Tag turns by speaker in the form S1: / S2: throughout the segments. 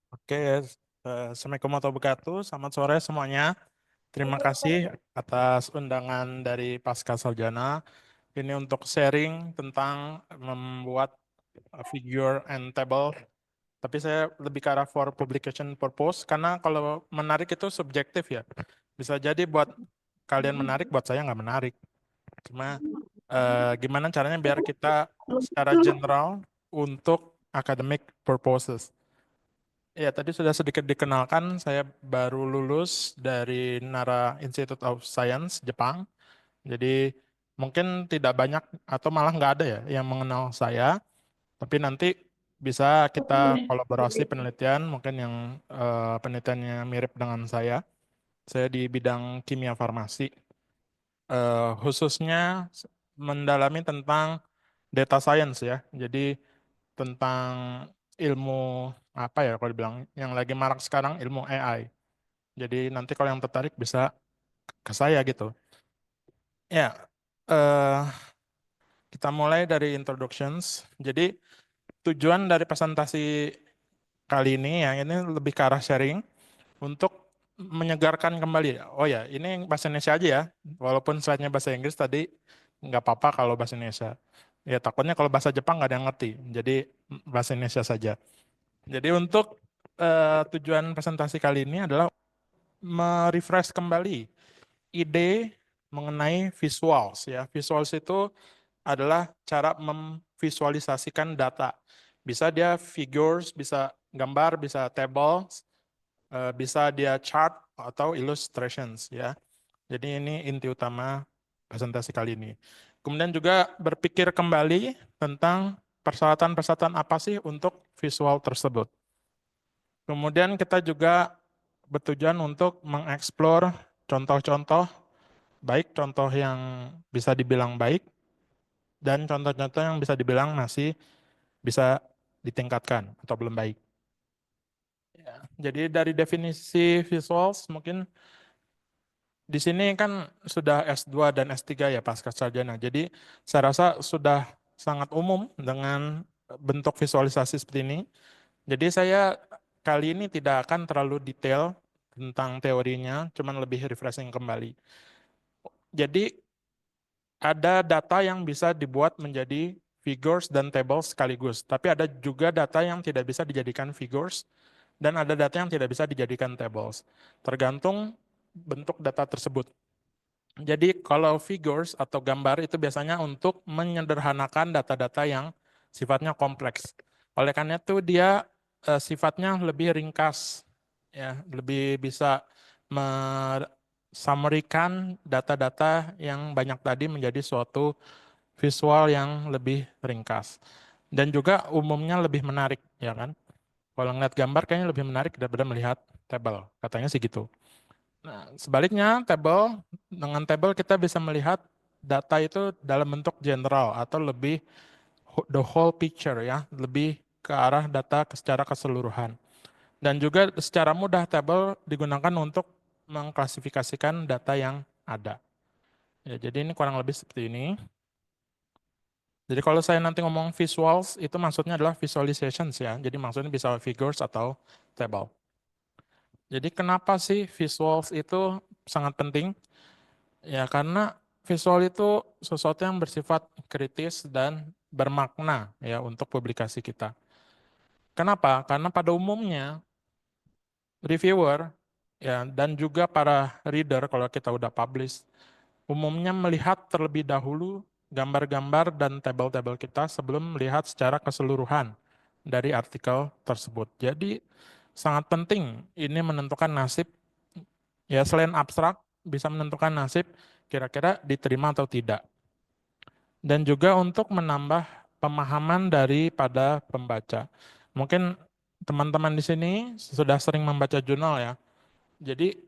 S1: Oke, Assalamualaikum warahmatullahi wabarakatuh. Selamat sore semuanya. Terima kasih atas undangan dari Pasca Sarjana. Ini untuk sharing tentang membuat figure and table. Tapi saya lebih ke arah for publication purpose, karena kalau menarik itu subjektif ya. Bisa jadi buat kalian menarik, buat saya nggak menarik. Cuma gimana caranya biar kita secara general untuk academic purposes. Ya, tadi sudah sedikit dikenalkan, saya baru lulus dari Nara Institute of Science, Jepang. Jadi mungkin tidak banyak atau malah nggak ada ya yang mengenal saya, tapi nanti bisa kita kolaborasi penelitian, mungkin yang penelitiannya mirip dengan saya. Saya di bidang kimia farmasi, khususnya mendalami tentang data science ya. Jadi tentang ilmu apa ya kalau dibilang yang lagi marak sekarang ilmu AI. Jadi nanti kalau yang tertarik bisa ke saya gitu. Ya, eh, kita mulai dari introductions. Jadi tujuan dari presentasi kali ini yang ini lebih ke arah sharing untuk menyegarkan kembali. Oh ya, ini bahasa Indonesia aja ya. Walaupun slide-nya bahasa Inggris tadi nggak apa-apa kalau bahasa Indonesia. Ya takutnya kalau bahasa Jepang nggak ada yang ngerti. Jadi bahasa Indonesia saja. Jadi untuk tujuan presentasi kali ini adalah merefresh kembali ide mengenai visuals ya. Visuals itu adalah cara memvisualisasikan data. Bisa dia figures, bisa gambar, bisa tables, bisa dia chart atau illustrations ya. Jadi ini inti utama presentasi kali ini. Kemudian juga berpikir kembali tentang persyaratan-persyaratan apa sih untuk visual tersebut. Kemudian kita juga bertujuan untuk mengeksplor contoh-contoh, baik contoh yang bisa dibilang baik, dan contoh-contoh yang bisa dibilang masih bisa ditingkatkan atau belum baik. Ya, jadi dari definisi visuals mungkin di sini kan sudah S2 dan S3 ya pasca sarjana. Jadi saya rasa sudah sangat umum dengan bentuk visualisasi seperti ini. Jadi saya kali ini tidak akan terlalu detail tentang teorinya, cuman lebih refreshing kembali. Jadi ada data yang bisa dibuat menjadi figures dan tables sekaligus, tapi ada juga data yang tidak bisa dijadikan figures dan ada data yang tidak bisa dijadikan tables. Tergantung bentuk data tersebut. Jadi kalau figures atau gambar itu biasanya untuk menyederhanakan data-data yang sifatnya kompleks. Oleh karena itu dia sifatnya lebih ringkas, ya, lebih bisa summary-kan data-data yang banyak tadi menjadi suatu visual yang lebih ringkas. Dan juga umumnya lebih menarik, ya kan? Kalau ngeliat gambar kayaknya lebih menarik daripada melihat tabel, katanya sih gitu. Nah, sebaliknya dengan table kita bisa melihat data itu dalam bentuk general atau lebih the whole picture ya, lebih ke arah data secara keseluruhan. Dan juga secara mudah table digunakan untuk mengklasifikasikan data yang ada. Ya, jadi ini kurang lebih seperti ini. Jadi kalau saya nanti ngomong visuals, itu maksudnya adalah visualizations ya. Jadi maksudnya bisa figures atau table. Jadi kenapa sih visuals itu sangat penting? Ya karena visual itu sesuatu yang bersifat kritis dan bermakna ya untuk publikasi kita. Kenapa? Karena pada umumnya reviewer ya dan juga para reader kalau kita udah publish umumnya melihat terlebih dahulu gambar-gambar dan tabel-tabel kita sebelum melihat secara keseluruhan dari artikel tersebut. Jadi sangat penting ini menentukan nasib ya selain abstrak bisa menentukan nasib kira-kira diterima atau tidak. Dan juga untuk menambah pemahaman daripada pembaca. Mungkin teman-teman di sini sudah sering membaca jurnal ya. Jadi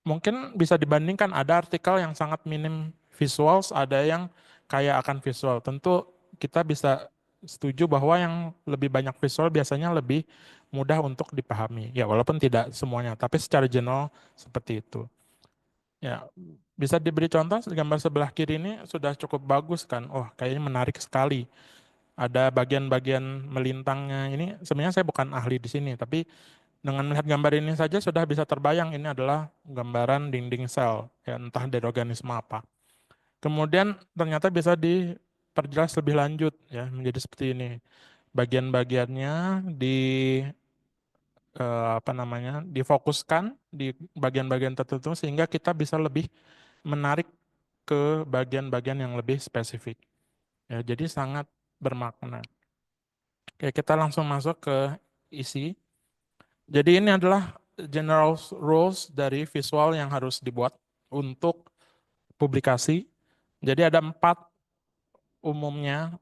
S1: mungkin bisa dibandingkan ada artikel yang sangat minim visuals, ada yang kaya akan visual. Tentu kita bisa setuju bahwa yang lebih banyak visual biasanya lebih mudah untuk dipahami. Ya, walaupun tidak semuanya, tapi secara general seperti itu. Ya, bisa diberi contoh gambar sebelah kiri ini sudah cukup bagus kan? Oh, kayaknya menarik sekali. ada bagian-bagian melintangnya. Ini sebenarnya saya bukan ahli di sini, tapi dengan melihat gambar ini saja sudah bisa terbayang ini adalah gambaran dinding sel, ya entah dari organisme apa. Kemudian ternyata bisa diperjelas lebih lanjut ya menjadi seperti ini. Bagian-bagiannya di apa namanya difokuskan di bagian-bagian tertentu sehingga kita bisa lebih menarik ke bagian-bagian yang lebih spesifik. Ya, jadi sangat bermakna. Oke, kita langsung masuk ke isi. Jadi ini adalah general rules dari visual yang harus dibuat untuk publikasi. Jadi ada 4 umumnya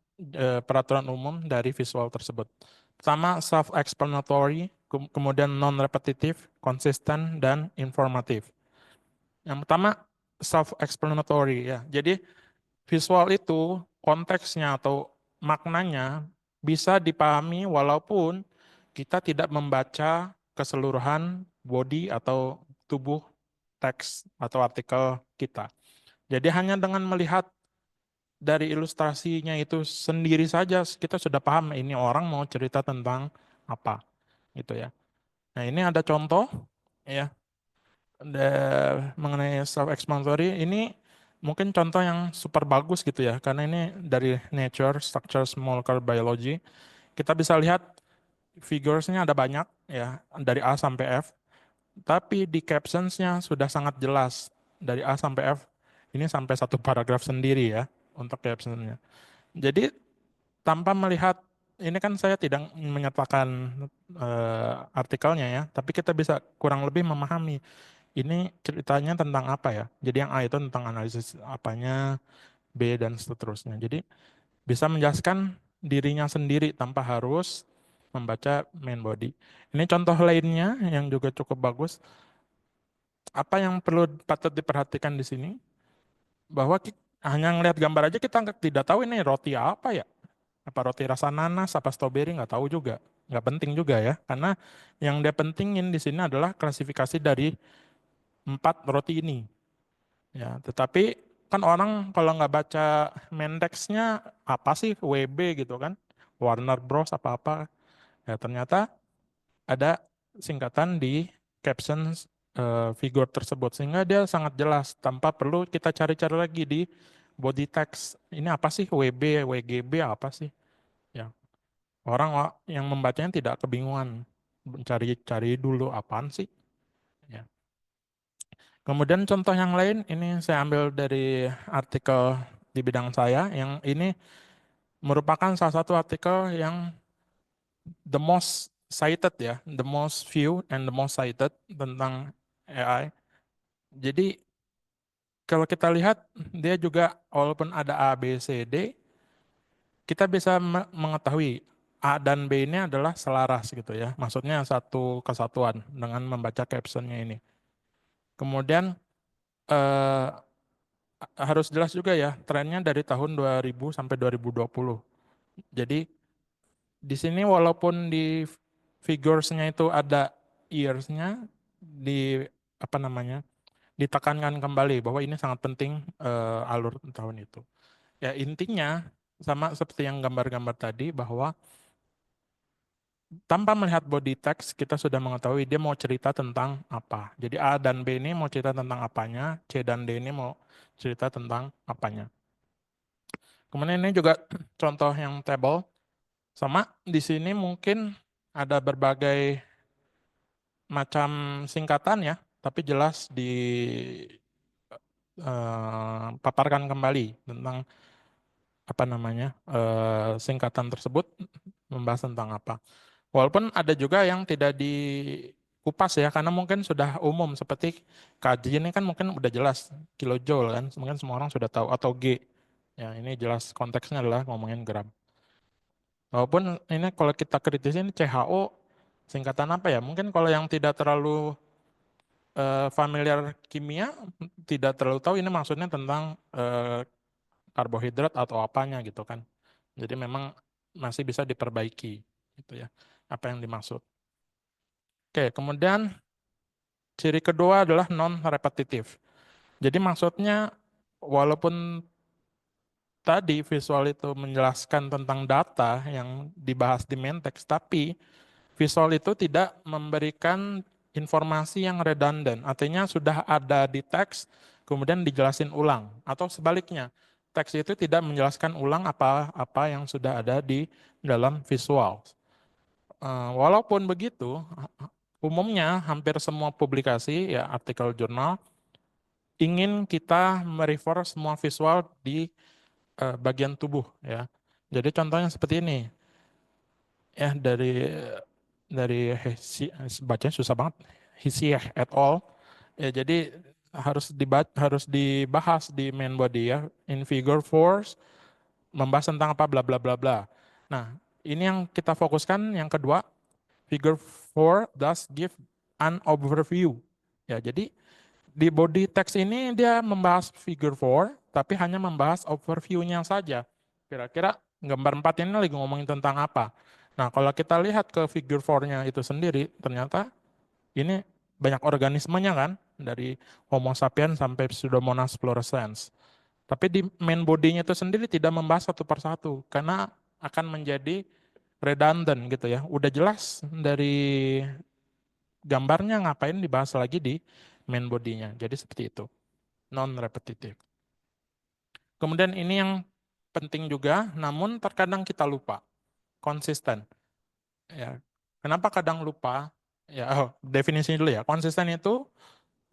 S1: peraturan umum dari visual tersebut. Pertama, self-explanatory, kemudian non-repetitive, konsisten, dan informatif. Yang pertama, self-explanatory ya. Jadi visual itu konteksnya atau maknanya bisa dipahami walaupun kita tidak membaca keseluruhan body atau tubuh teks atau artikel kita. Jadi hanya dengan melihat dari ilustrasinya itu sendiri saja kita sudah paham ini orang mau cerita tentang apa gitu ya. Nah, ini ada contoh ya mengenai self explanatory ini mungkin contoh yang super bagus gitu ya karena ini dari Nature Structures Molecular Biology. Kita bisa lihat figuresnya ada banyak ya dari A sampai F, tapi di captionsnya sudah sangat jelas dari A sampai F. Ini sampai satu paragraf sendiri ya untuk captionnya. Jadi tanpa melihat ini kan saya tidak menyertakan artikelnya ya, tapi kita bisa kurang lebih memahami ini ceritanya tentang apa ya. Jadi yang A itu tentang analisis apanya, B dan seterusnya. Jadi bisa menjelaskan dirinya sendiri tanpa harus membaca main body. Ini contoh lainnya yang juga cukup bagus. Apa yang perlu patut diperhatikan di sini? Bahwa hanya ngelihat gambar aja kita tidak tahu ini roti apa ya. Apa roti rasa nanas, apa stroberi, nggak tahu juga. Nggak penting juga ya. Karena yang dia pentingin di sini adalah klasifikasi dari 4 roti ini. Ya, tetapi kan orang kalau nggak baca Mendex-nya apa sih WB gitu kan, Warner Bros apa-apa, ya ternyata ada singkatan di caption figur tersebut sehingga dia sangat jelas tanpa perlu kita cari-cari lagi di body text. Ini apa sih WB, WGB apa sih? Ya, orang yang membacanya tidak kebingungan, cari-cari dulu apaan sih? Ya. Kemudian contoh yang lain ini saya ambil dari artikel di bidang saya yang ini merupakan salah satu artikel yang the most cited ya, the most view and the most cited tentang AI. Jadi kalau kita lihat dia juga walaupun ada A, B, C, D, kita bisa mengetahui A dan B ini adalah selaras gitu ya. Maksudnya satu kesatuan dengan membaca captionnya ini. Kemudian eh, harus jelas juga ya trennya dari tahun 2000 sampai 2020. Jadi di sini walaupun di figuresnya itu ada years-nya di apa namanya ditekankan kembali bahwa ini sangat penting alur tahun itu. Ya intinya sama seperti yang gambar-gambar tadi bahwa tanpa melihat body text kita sudah mengetahui dia mau cerita tentang apa. Jadi A dan B ini mau cerita tentang apanya, C dan D ini mau cerita tentang apanya. Kemudian ini juga contoh yang table. Sama di sini mungkin ada berbagai macam singkatan ya, tapi jelas paparkan kembali tentang apa namanya singkatan tersebut membahas tentang apa. Walaupun ada juga yang tidak dikupas ya, karena mungkin sudah umum seperti kg ini kan mungkin udah jelas kilojoule kan, mungkin semua orang sudah tahu atau G. Ya ini jelas konteksnya adalah ngomongin gram. Walaupun ini kalau kita kritisin WHO singkatan apa ya? Mungkin kalau yang tidak terlalu familiar kimia tidak terlalu tahu ini maksudnya tentang karbohidrat atau apanya gitu kan. Jadi memang masih bisa diperbaiki gitu ya. Apa yang dimaksud. Oke, kemudian ciri kedua adalah non repetitif. Jadi maksudnya walaupun tadi visual itu menjelaskan tentang data yang dibahas di main text, tapi visual itu tidak memberikan informasi yang redundant. Artinya sudah ada di teks, kemudian dijelasin ulang. Atau sebaliknya, teks itu tidak menjelaskan ulang apa-apa yang sudah ada di dalam visual. Walaupun begitu, umumnya hampir semua publikasi, ya artikel jurnal, ingin kita merefer semua visual di bagian tubuh, ya. Jadi contohnya seperti ini, ya dari bacanya susah banget, Hsieh et al. Ya jadi harus dibahas di main body ya, in figure 4 membahas tentang apa bla bla bla bla. Nah, ini yang kita fokuskan yang kedua, figure 4 does give an overview. Ya, jadi di body text ini dia membahas figure 4, tapi hanya membahas overview-nya saja. Kira-kira gambar 4 ini lagi ngomongin tentang apa. Nah, kalau kita lihat ke figure 4-nya itu sendiri, ternyata ini banyak organismenya kan, dari Homo sapiens sampai Pseudomonas fluorescens. Tapi di main body-nya itu sendiri tidak membahas satu persatu, karena akan menjadi redundant gitu ya. Udah jelas dari gambarnya, ngapain dibahas lagi di main body-nya. Jadi seperti itu, non-repetitive. Kemudian ini yang penting juga, namun terkadang kita lupa, konsisten. Ya, kenapa kadang lupa? Ya, definisinya dulu ya. Konsisten itu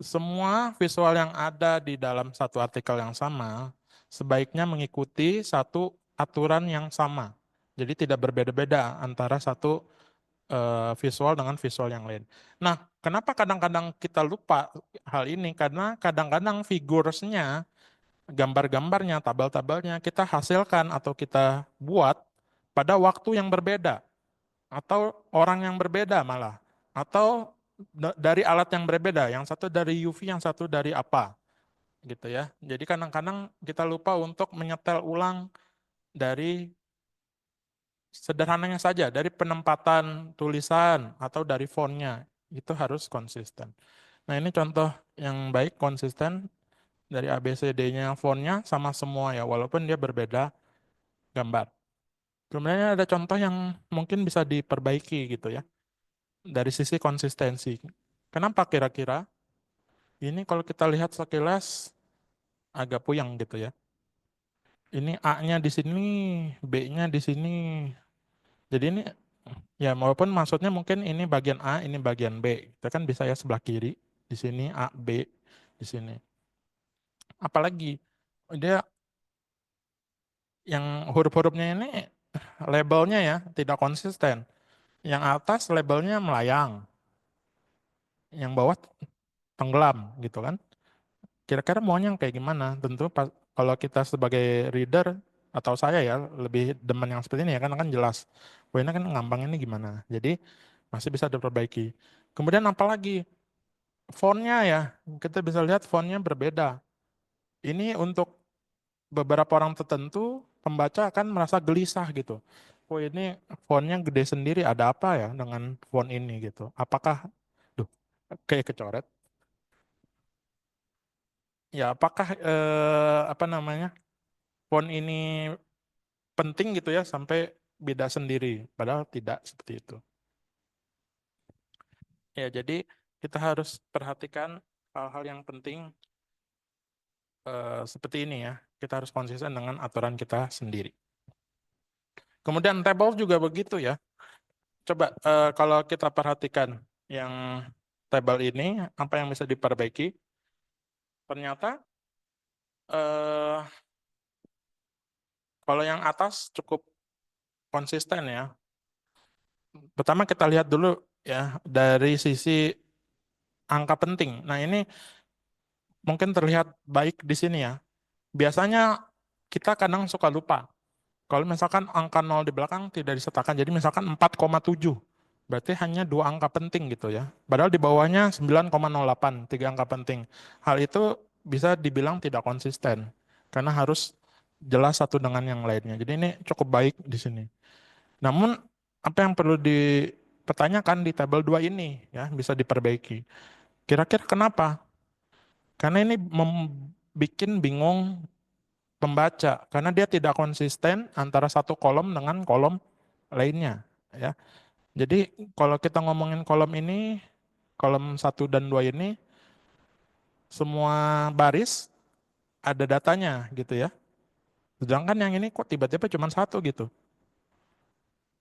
S1: semua visual yang ada di dalam satu artikel yang sama sebaiknya mengikuti satu aturan yang sama. Jadi tidak berbeda-beda antara satu visual dengan visual yang lain. Nah, kenapa kadang-kadang kita lupa hal ini? Karena kadang-kadang figuresnya, gambar-gambarnya, tabel-tabelnya kita hasilkan atau kita buat pada waktu yang berbeda, atau orang yang berbeda malah, atau dari alat yang berbeda, yang satu dari UV, yang satu dari apa, gitu ya. Jadi kadang-kadang kita lupa untuk menyetel ulang dari sederhananya saja, dari penempatan tulisan atau dari fontnya, itu harus konsisten. Nah ini contoh yang baik konsisten dari ABCD-nya fontnya sama semua ya, walaupun dia berbeda gambar. Kemudian ada contoh yang mungkin bisa diperbaiki gitu ya, dari sisi konsistensi. Kenapa kira-kira? Ini kalau kita lihat sekilas agak puyeng gitu ya. Ini A-nya di sini, B-nya di sini. Jadi ini ya walaupun maksudnya mungkin ini bagian A, ini bagian B. Kita kan bisa ya sebelah kiri. Di sini A, B, di sini. Apalagi dia yang huruf-hurufnya ini labelnya ya tidak konsisten. Yang atas labelnya melayang, yang bawah tenggelam gitu kan. Kira-kira maunya yang kayak gimana? Tentu kalau kita sebagai reader atau saya ya lebih demen yang seperti ini ya karena kan jelas. Poinnya kan ngambang ini gimana. Jadi masih bisa diperbaiki. Kemudian apalagi fontnya ya, kita bisa lihat fontnya berbeda. Ini untuk beberapa orang tertentu pembaca akan merasa gelisah gitu. Oh ini fontnya gede sendiri, ada apa ya dengan font ini gitu? Apakah, duh, kayak kecoret? Ya apakah apa namanya font ini penting gitu ya sampai beda sendiri? Padahal tidak seperti itu. Ya jadi kita harus perhatikan hal-hal yang penting seperti ini ya. Kita harus konsisten dengan aturan kita sendiri. Kemudian table juga begitu ya. Coba kalau kita perhatikan yang table ini, apa yang bisa diperbaiki? Ternyata eh, kalau yang atas cukup konsisten ya. Pertama kita lihat dulu ya dari sisi angka penting. Nah ini mungkin terlihat baik di sini ya. Biasanya kita kadang suka lupa. Kalau misalkan angka 0 di belakang tidak disertakan, jadi misalkan 4,7, berarti hanya dua angka penting gitu ya. Padahal di bawahnya 9,08, tiga angka penting. Hal itu bisa dibilang tidak konsisten, karena harus jelas satu dengan yang lainnya. Jadi ini cukup baik di sini. Namun, apa yang perlu dipertanyakan di tabel 2 ini ya bisa diperbaiki. Kira-kira kenapa? Karena ini membuat bingung pembaca karena dia tidak konsisten antara satu kolom dengan kolom lainnya, ya. Jadi kalau kita ngomongin kolom ini, kolom satu dan 2 ini semua baris ada datanya gitu ya. Sedangkan yang ini kok tiba-tiba cuma satu gitu.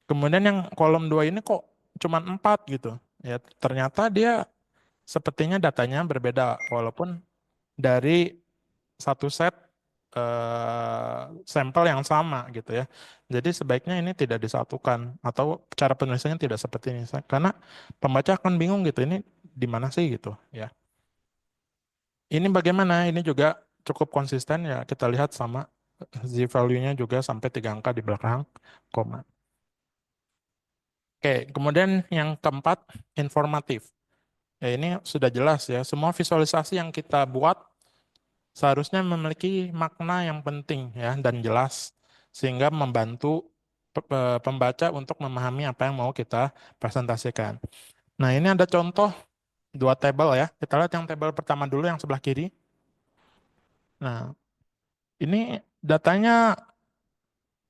S1: Kemudian yang kolom 2 ini kok cuma 4 gitu. Ya, ternyata dia sepertinya datanya berbeda walaupun dari satu set sampel yang sama gitu ya. Jadi sebaiknya ini tidak disatukan atau cara penulisannya tidak seperti ini karena pembaca akan bingung gitu ini di mana sih gitu ya. Ini bagaimana? Ini juga cukup konsisten ya. Kita lihat sama z value-nya juga sampai 3 angka di belakang koma. Oke, kemudian yang keempat informatif. Ya, ini sudah jelas ya. Semua visualisasi yang kita buat seharusnya memiliki makna yang penting ya dan jelas sehingga membantu pembaca untuk memahami apa yang mau kita presentasikan. Nah, ini ada contoh dua tabel ya. Kita lihat yang tabel pertama dulu yang sebelah kiri. Nah, ini datanya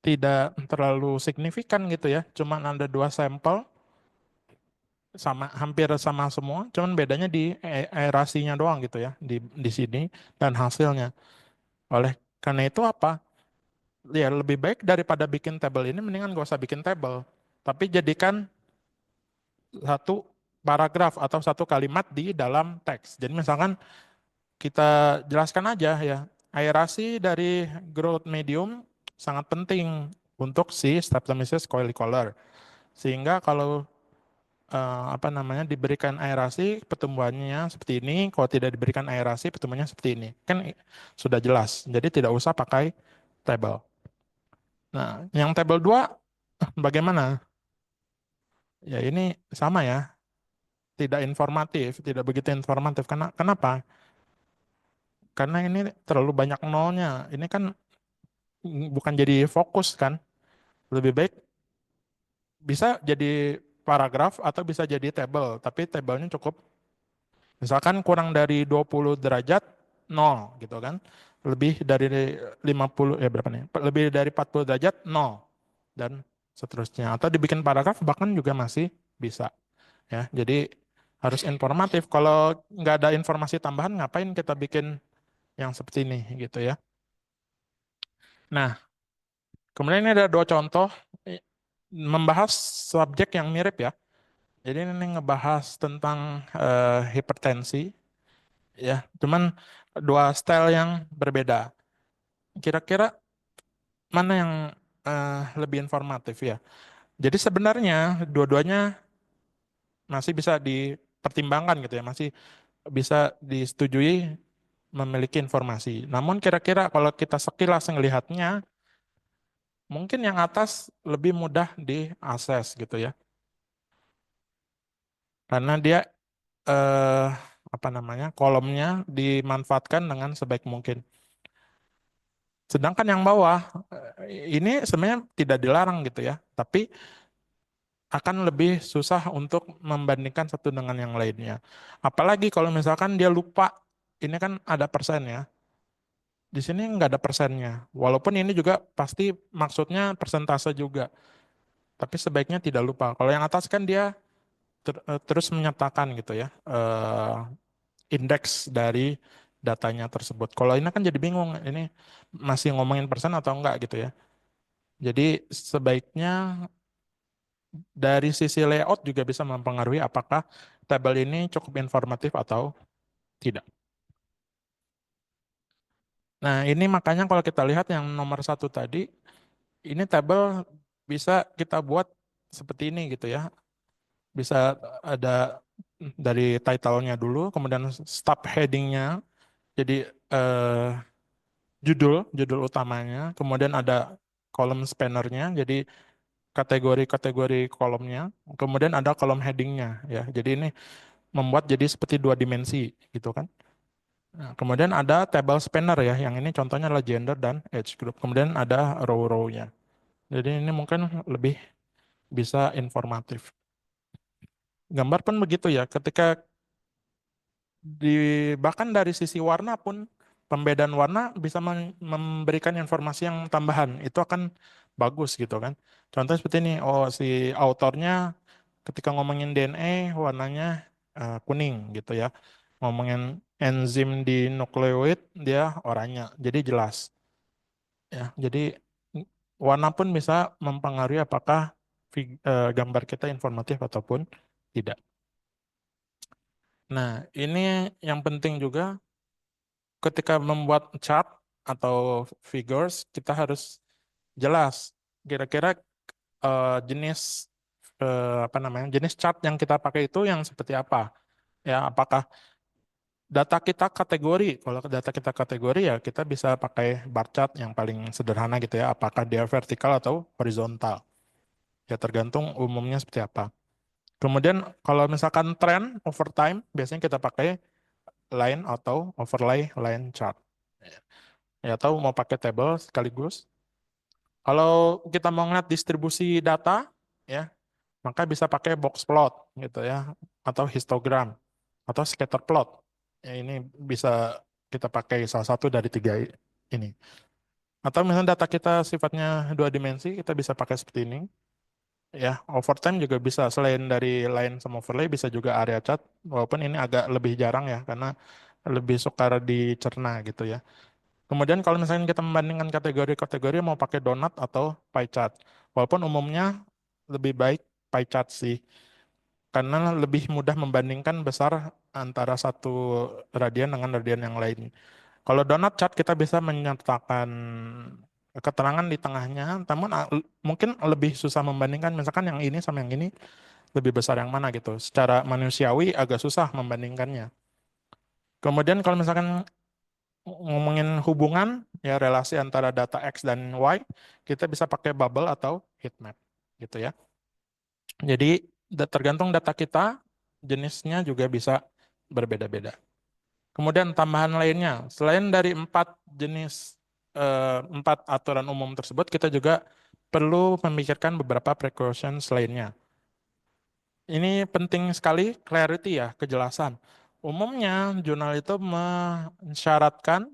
S1: tidak terlalu signifikan gitu ya. Cuman ada dua sampel sama hampir sama semua, cuman bedanya di aerasinya doang gitu ya di sini dan hasilnya. Oleh karena itu apa? Ya lebih baik daripada bikin tabel ini mendingan gak usah bikin tabel. Tapi jadikan satu paragraf atau satu kalimat di dalam teks. Jadi misalkan kita jelaskan aja ya, aerasi dari growth medium sangat penting untuk si Streptomyces coelicolor. Sehingga kalau apa namanya diberikan aerasi pertumbuhannya seperti ini, kalau tidak diberikan aerasi pertumbuhannya seperti ini. Kan sudah jelas. Jadi tidak usah pakai tabel. Nah, yang tabel 2 bagaimana? Ya ini sama ya, tidak informatif, tidak begitu informatif. Kenapa? Karena ini terlalu banyak nolnya. Ini kan bukan jadi fokus kan. Lebih baik bisa jadi paragraf atau bisa jadi tabel, tapi tabelnya cukup misalkan kurang dari 20 derajat, 0 gitu kan. Lebih dari 50, ya berapa nih? Lebih dari 40 derajat, 0. Dan seterusnya. Atau dibikin paragraf bahkan juga masih bisa. Ya, jadi harus informatif. Kalau nggak ada informasi tambahan, ngapain kita bikin yang seperti ini gitu ya. Nah, kemudian ini ada dua contoh membahas subjek yang mirip ya. Jadi ini ngebahas tentang hipertensi ya, cuman dua style yang berbeda. Kira-kira mana yang lebih informatif ya? Jadi sebenarnya dua-duanya masih bisa dipertimbangkan gitu ya, masih bisa disetujui memiliki informasi. Namun kira-kira kalau kita sekilas melihatnya, mungkin yang atas lebih mudah diakses gitu ya, karena dia eh, apa namanya kolomnya dimanfaatkan dengan sebaik mungkin. Sedangkan yang bawah ini sebenarnya tidak dilarang gitu ya, tapi akan lebih susah untuk membandingkan satu dengan yang lainnya. Apalagi kalau misalkan dia lupa, ini kan ada persen ya. Di sini nggak ada persennya. Walaupun ini juga pasti maksudnya persentase juga. Tapi sebaiknya tidak lupa. Kalau yang atas kan dia terus menyertakan gitu ya. Indeks dari datanya tersebut. Kalau ini kan jadi bingung. Ini masih ngomongin persen atau enggak gitu ya. Jadi sebaiknya dari sisi layout juga bisa mempengaruhi apakah tabel ini cukup informatif atau tidak. Nah, ini makanya kalau kita lihat yang nomor satu tadi, ini tabel bisa kita buat seperti ini gitu ya. Bisa ada dari title-nya dulu, kemudian sub heading-nya, jadi judul utamanya, kemudian ada kolom spanner-nya, jadi kategori-kategori kolomnya, kemudian ada kolom heading-nya ya. Jadi ini membuat jadi seperti dua dimensi gitu kan. Nah, kemudian ada table spanner ya, yang ini contohnya adalah gender dan age group. Kemudian ada row-row-nya. Jadi ini mungkin lebih bisa informatif. Gambar pun begitu ya, ketika di bahkan dari sisi warna pun pembedaan warna bisa memberikan informasi yang tambahan. Itu akan bagus gitu kan. Contoh seperti ini, oh si autornya ketika ngomongin DNA warnanya kuning gitu ya. Ngomongin enzim di nukleoid dia oranye. Jadi jelas ya. Jadi warna pun bisa mempengaruhi apakah gambar kita informatif ataupun tidak. Nah, ini yang penting juga ketika membuat chart atau figures, kita harus jelas kira-kira jenis apa namanya jenis chart yang kita pakai itu yang seperti apa. Ya, apakah data kita kategori? Kalau data kita kategori ya kita bisa pakai bar chart yang paling sederhana gitu ya. Apakah dia vertikal atau horizontal? Ya tergantung umumnya seperti apa. Kemudian kalau misalkan trend over time, biasanya kita pakai line atau overlay line chart. Ya, atau mau pakai table sekaligus. Kalau kita mau ngeliat distribusi data, ya, maka bisa pakai box plot gitu ya, atau histogram, atau scatter plot. Ya, ini bisa kita pakai salah satu dari tiga ini. Atau misalnya data kita sifatnya dua dimensi, kita bisa pakai seperti ini. Ya, overtime juga bisa. Selain dari line sama overlay, bisa juga area chart. Walaupun ini agak lebih jarang ya, karena lebih sukar dicerna gitu ya. Kemudian kalau misalnya kita membandingkan kategori-kategori mau pakai donut atau pie chart. Walaupun umumnya lebih baik pie chart sih. Karena lebih mudah membandingkan besar antara satu radian dengan radian yang lain. Kalau donut chart kita bisa menyertakan keterangan di tengahnya, namun mungkin lebih susah membandingkan misalkan yang ini sama yang ini lebih besar yang mana gitu. Secara manusiawi agak susah membandingkannya. Kemudian kalau misalkan ngomongin hubungan ya relasi antara data X dan Y, kita bisa pakai bubble atau heat map gitu ya. Jadi tergantung data kita, jenisnya juga bisa berbeda-beda. Kemudian tambahan lainnya, selain dari empat aturan umum tersebut, kita juga perlu memikirkan beberapa precautions lainnya. Ini penting sekali, clarity ya, kejelasan. Umumnya jurnal itu mensyaratkan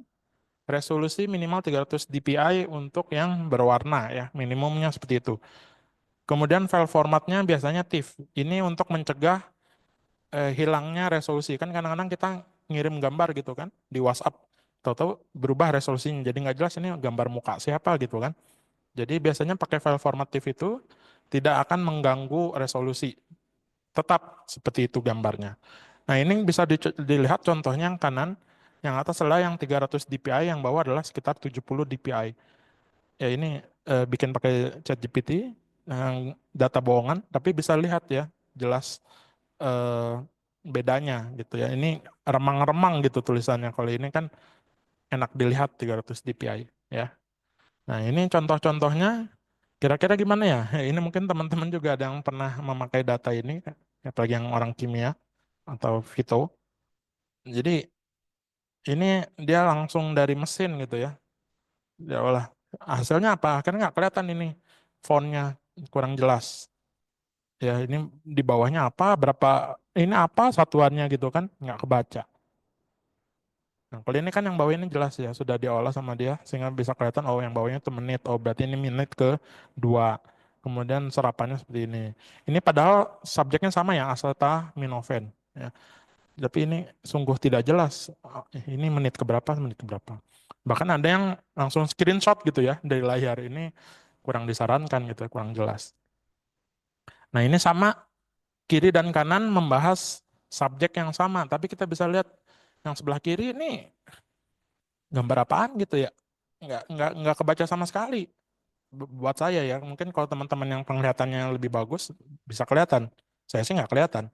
S1: resolusi minimal 300 dpi untuk yang berwarna ya, minimumnya seperti itu. Kemudian file formatnya biasanya TIFF. Ini untuk mencegah hilangnya resolusi. Kan kadang-kadang kita ngirim gambar gitu kan di WhatsApp, tahu-tahu berubah resolusinya. Jadi nggak jelas ini gambar muka siapa gitu kan. Jadi biasanya pakai file format TIFF itu tidak akan mengganggu resolusi. Tetap seperti itu gambarnya. Nah ini bisa dilihat contohnya yang kanan, yang atas adalah yang 300 dpi, yang bawah adalah sekitar 70 dpi. Ya ini bikin pakai ChatGPT, data bohongan, tapi bisa lihat ya jelas eh, bedanya gitu ya. Ini remang-remang gitu tulisannya. Kalau ini kan enak dilihat 300 dpi ya. Nah ini contoh-contohnya kira-kira gimana ya? Ini mungkin teman-teman juga ada yang pernah memakai data ini, apalagi yang orang kimia atau Vito. Jadi ini dia langsung dari mesin gitu ya. Ya Allah, hasilnya apa? Akhirnya nggak kelihatan ini fontnya kurang jelas. Ya ini di bawahnya apa? Berapa? Ini apa satuannya gitu kan? Nggak kebaca. Nah, kalau ini kan yang bawah ini jelas ya, sudah diolah sama dia sehingga bisa kelihatan oh yang bawahnya itu menit, oh berarti ini menit ke dua. Kemudian serapannya seperti ini. Ini padahal subjeknya sama ya, acetaminophen. Ya. Tapi ini sungguh tidak jelas. Ini menit ke berapa, menit ke berapa. Bahkan ada yang langsung screenshot gitu ya dari layar. Ini kurang disarankan gitu, kurang jelas. Nah ini sama kiri dan kanan membahas subjek yang sama, tapi kita bisa lihat yang sebelah kiri ini gambar apaan gitu ya, nggak kebaca sama sekali buat saya ya. Mungkin kalau teman-teman yang penglihatannya lebih bagus bisa kelihatan, saya sih nggak kelihatan.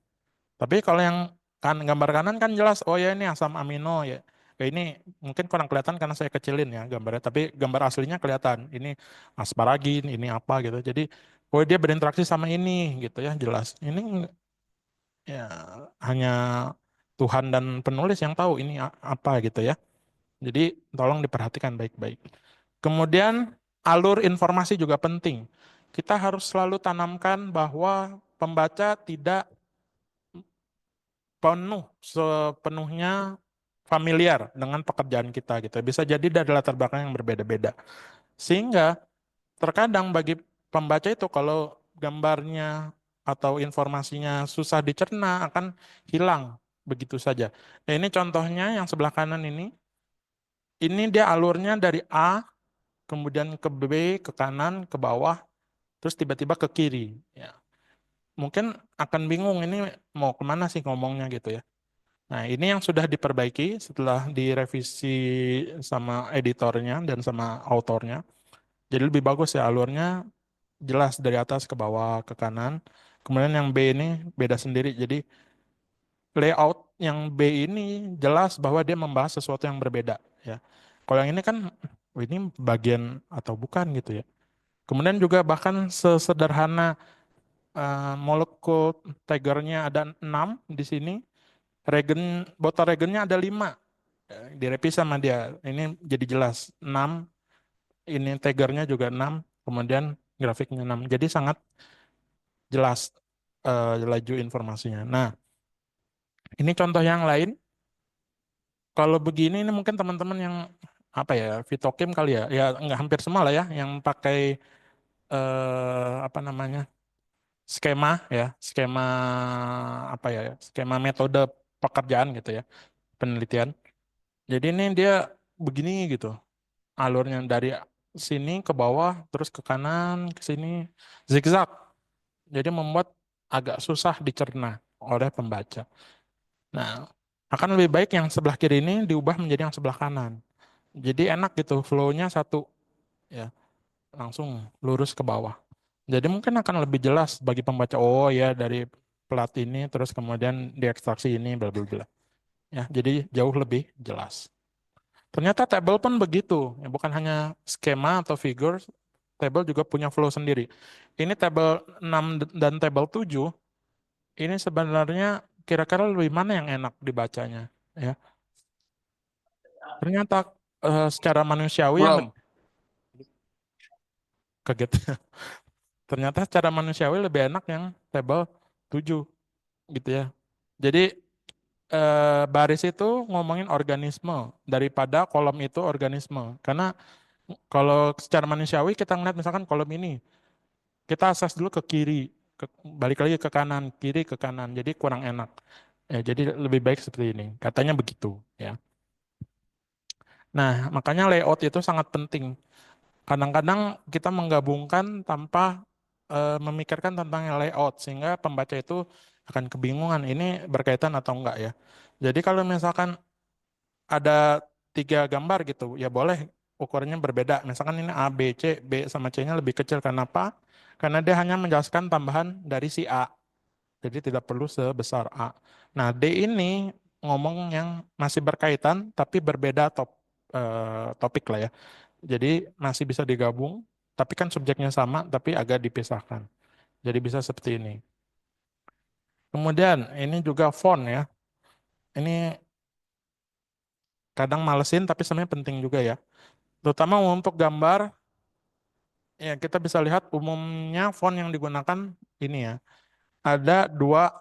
S1: Tapi kalau yang gambar kanan kan jelas, oh ya ini asam amino ya. Ya ini mungkin kurang kelihatan karena saya kecilin ya gambarnya, tapi gambar aslinya kelihatan. Ini asparagin, ini apa gitu. Jadi, oh dia berinteraksi sama ini gitu ya jelas. Ini ya hanya Tuhan dan penulis yang tahu ini apa gitu ya. Jadi tolong diperhatikan baik-baik. Kemudian alur informasi juga penting. Kita harus selalu tanamkan bahwa pembaca tidak penuh sepenuhnya familiar dengan pekerjaan kita gitu. Bisa jadi dari latar belakang yang berbeda-beda. Sehingga terkadang bagi pembaca itu kalau gambarnya atau informasinya susah dicerna akan hilang begitu saja. Nah, ini contohnya yang sebelah kanan ini. Ini dia alurnya dari A, kemudian ke B, ke kanan, ke bawah, terus tiba-tiba ke kiri. Ya. Mungkin akan bingung ini mau kemana sih ngomongnya gitu ya. Nah, ini yang sudah diperbaiki setelah direvisi sama editornya dan sama autornya. Jadi lebih bagus ya alurnya jelas dari atas ke bawah ke kanan. Kemudian yang B ini beda sendiri. Jadi layout yang B ini jelas bahwa dia membahas sesuatu yang berbeda ya. Kalau yang ini kan oh, ini bagian atau bukan gitu ya. Kemudian juga bahkan sesederhana molekul Tigernya ada 6 di sini. Regen, botol regennya ada 5. Direvisi sama dia. Ini jadi jelas 6. Ini Tigernya juga 6. Kemudian grafiknya 6. Jadi sangat jelas laju informasinya. Nah, ini contoh yang lain. Kalau begini ini mungkin teman-teman yang apa ya, Fitokim kali ya. Ya nggak hampir semua lah ya yang pakai apa namanya? Skema ya, skema apa ya? Skema metode pekerjaan gitu ya, penelitian. Jadi ini dia begini gitu. Alurnya dari sini ke bawah, terus ke kanan, ke sini, zigzag. Jadi membuat agak susah dicerna oleh pembaca. Nah, akan lebih baik yang sebelah kiri ini diubah menjadi yang sebelah kanan. Jadi enak gitu, flow-nya satu, ya, langsung lurus ke bawah. Jadi mungkin akan lebih jelas bagi pembaca, oh ya dari plat ini, terus kemudian diekstraksi ini, bla bla bla. Ya, jadi jauh lebih jelas. Ternyata table pun begitu, ya, bukan hanya skema atau figure, table juga punya flow sendiri. Ini table 6 dan table 7, ini sebenarnya kira-kira lebih mana yang enak dibacanya, ya. Ternyata secara manusiawi yang
S2: Belum.
S1: kaget. Ternyata secara manusiawi lebih enak yang table 7 gitu ya. Jadi baris itu ngomongin organisme daripada kolom itu organisme. Karena kalau secara manusiawi kita ngeliat misalkan kolom ini, kita akses dulu ke kiri, balik lagi ke kanan, kiri ke kanan. Jadi kurang enak. Ya, jadi lebih baik seperti ini. Katanya begitu, ya. Nah, makanya layout itu sangat penting. Kadang-kadang kita menggabungkan tanpa memikirkan tentang layout sehingga pembaca itu akan kebingungan ini berkaitan atau enggak ya. Jadi kalau misalkan ada 3 gambar gitu, ya boleh ukurannya berbeda. Misalkan ini A, B, C, B sama C-nya lebih kecil. Kenapa? Karena dia hanya menjelaskan tambahan dari si A. Jadi tidak perlu sebesar A. Nah, D ini ngomong yang masih berkaitan tapi berbeda topik lah ya. Jadi masih bisa digabung, tapi kan subjeknya sama, tapi agak dipisahkan. Jadi bisa seperti ini. Kemudian ini juga font ya. Ini kadang malesin, tapi sebenarnya penting juga ya. Terutama untuk gambar, ya kita bisa lihat umumnya font yang digunakan ini ya. Ada 2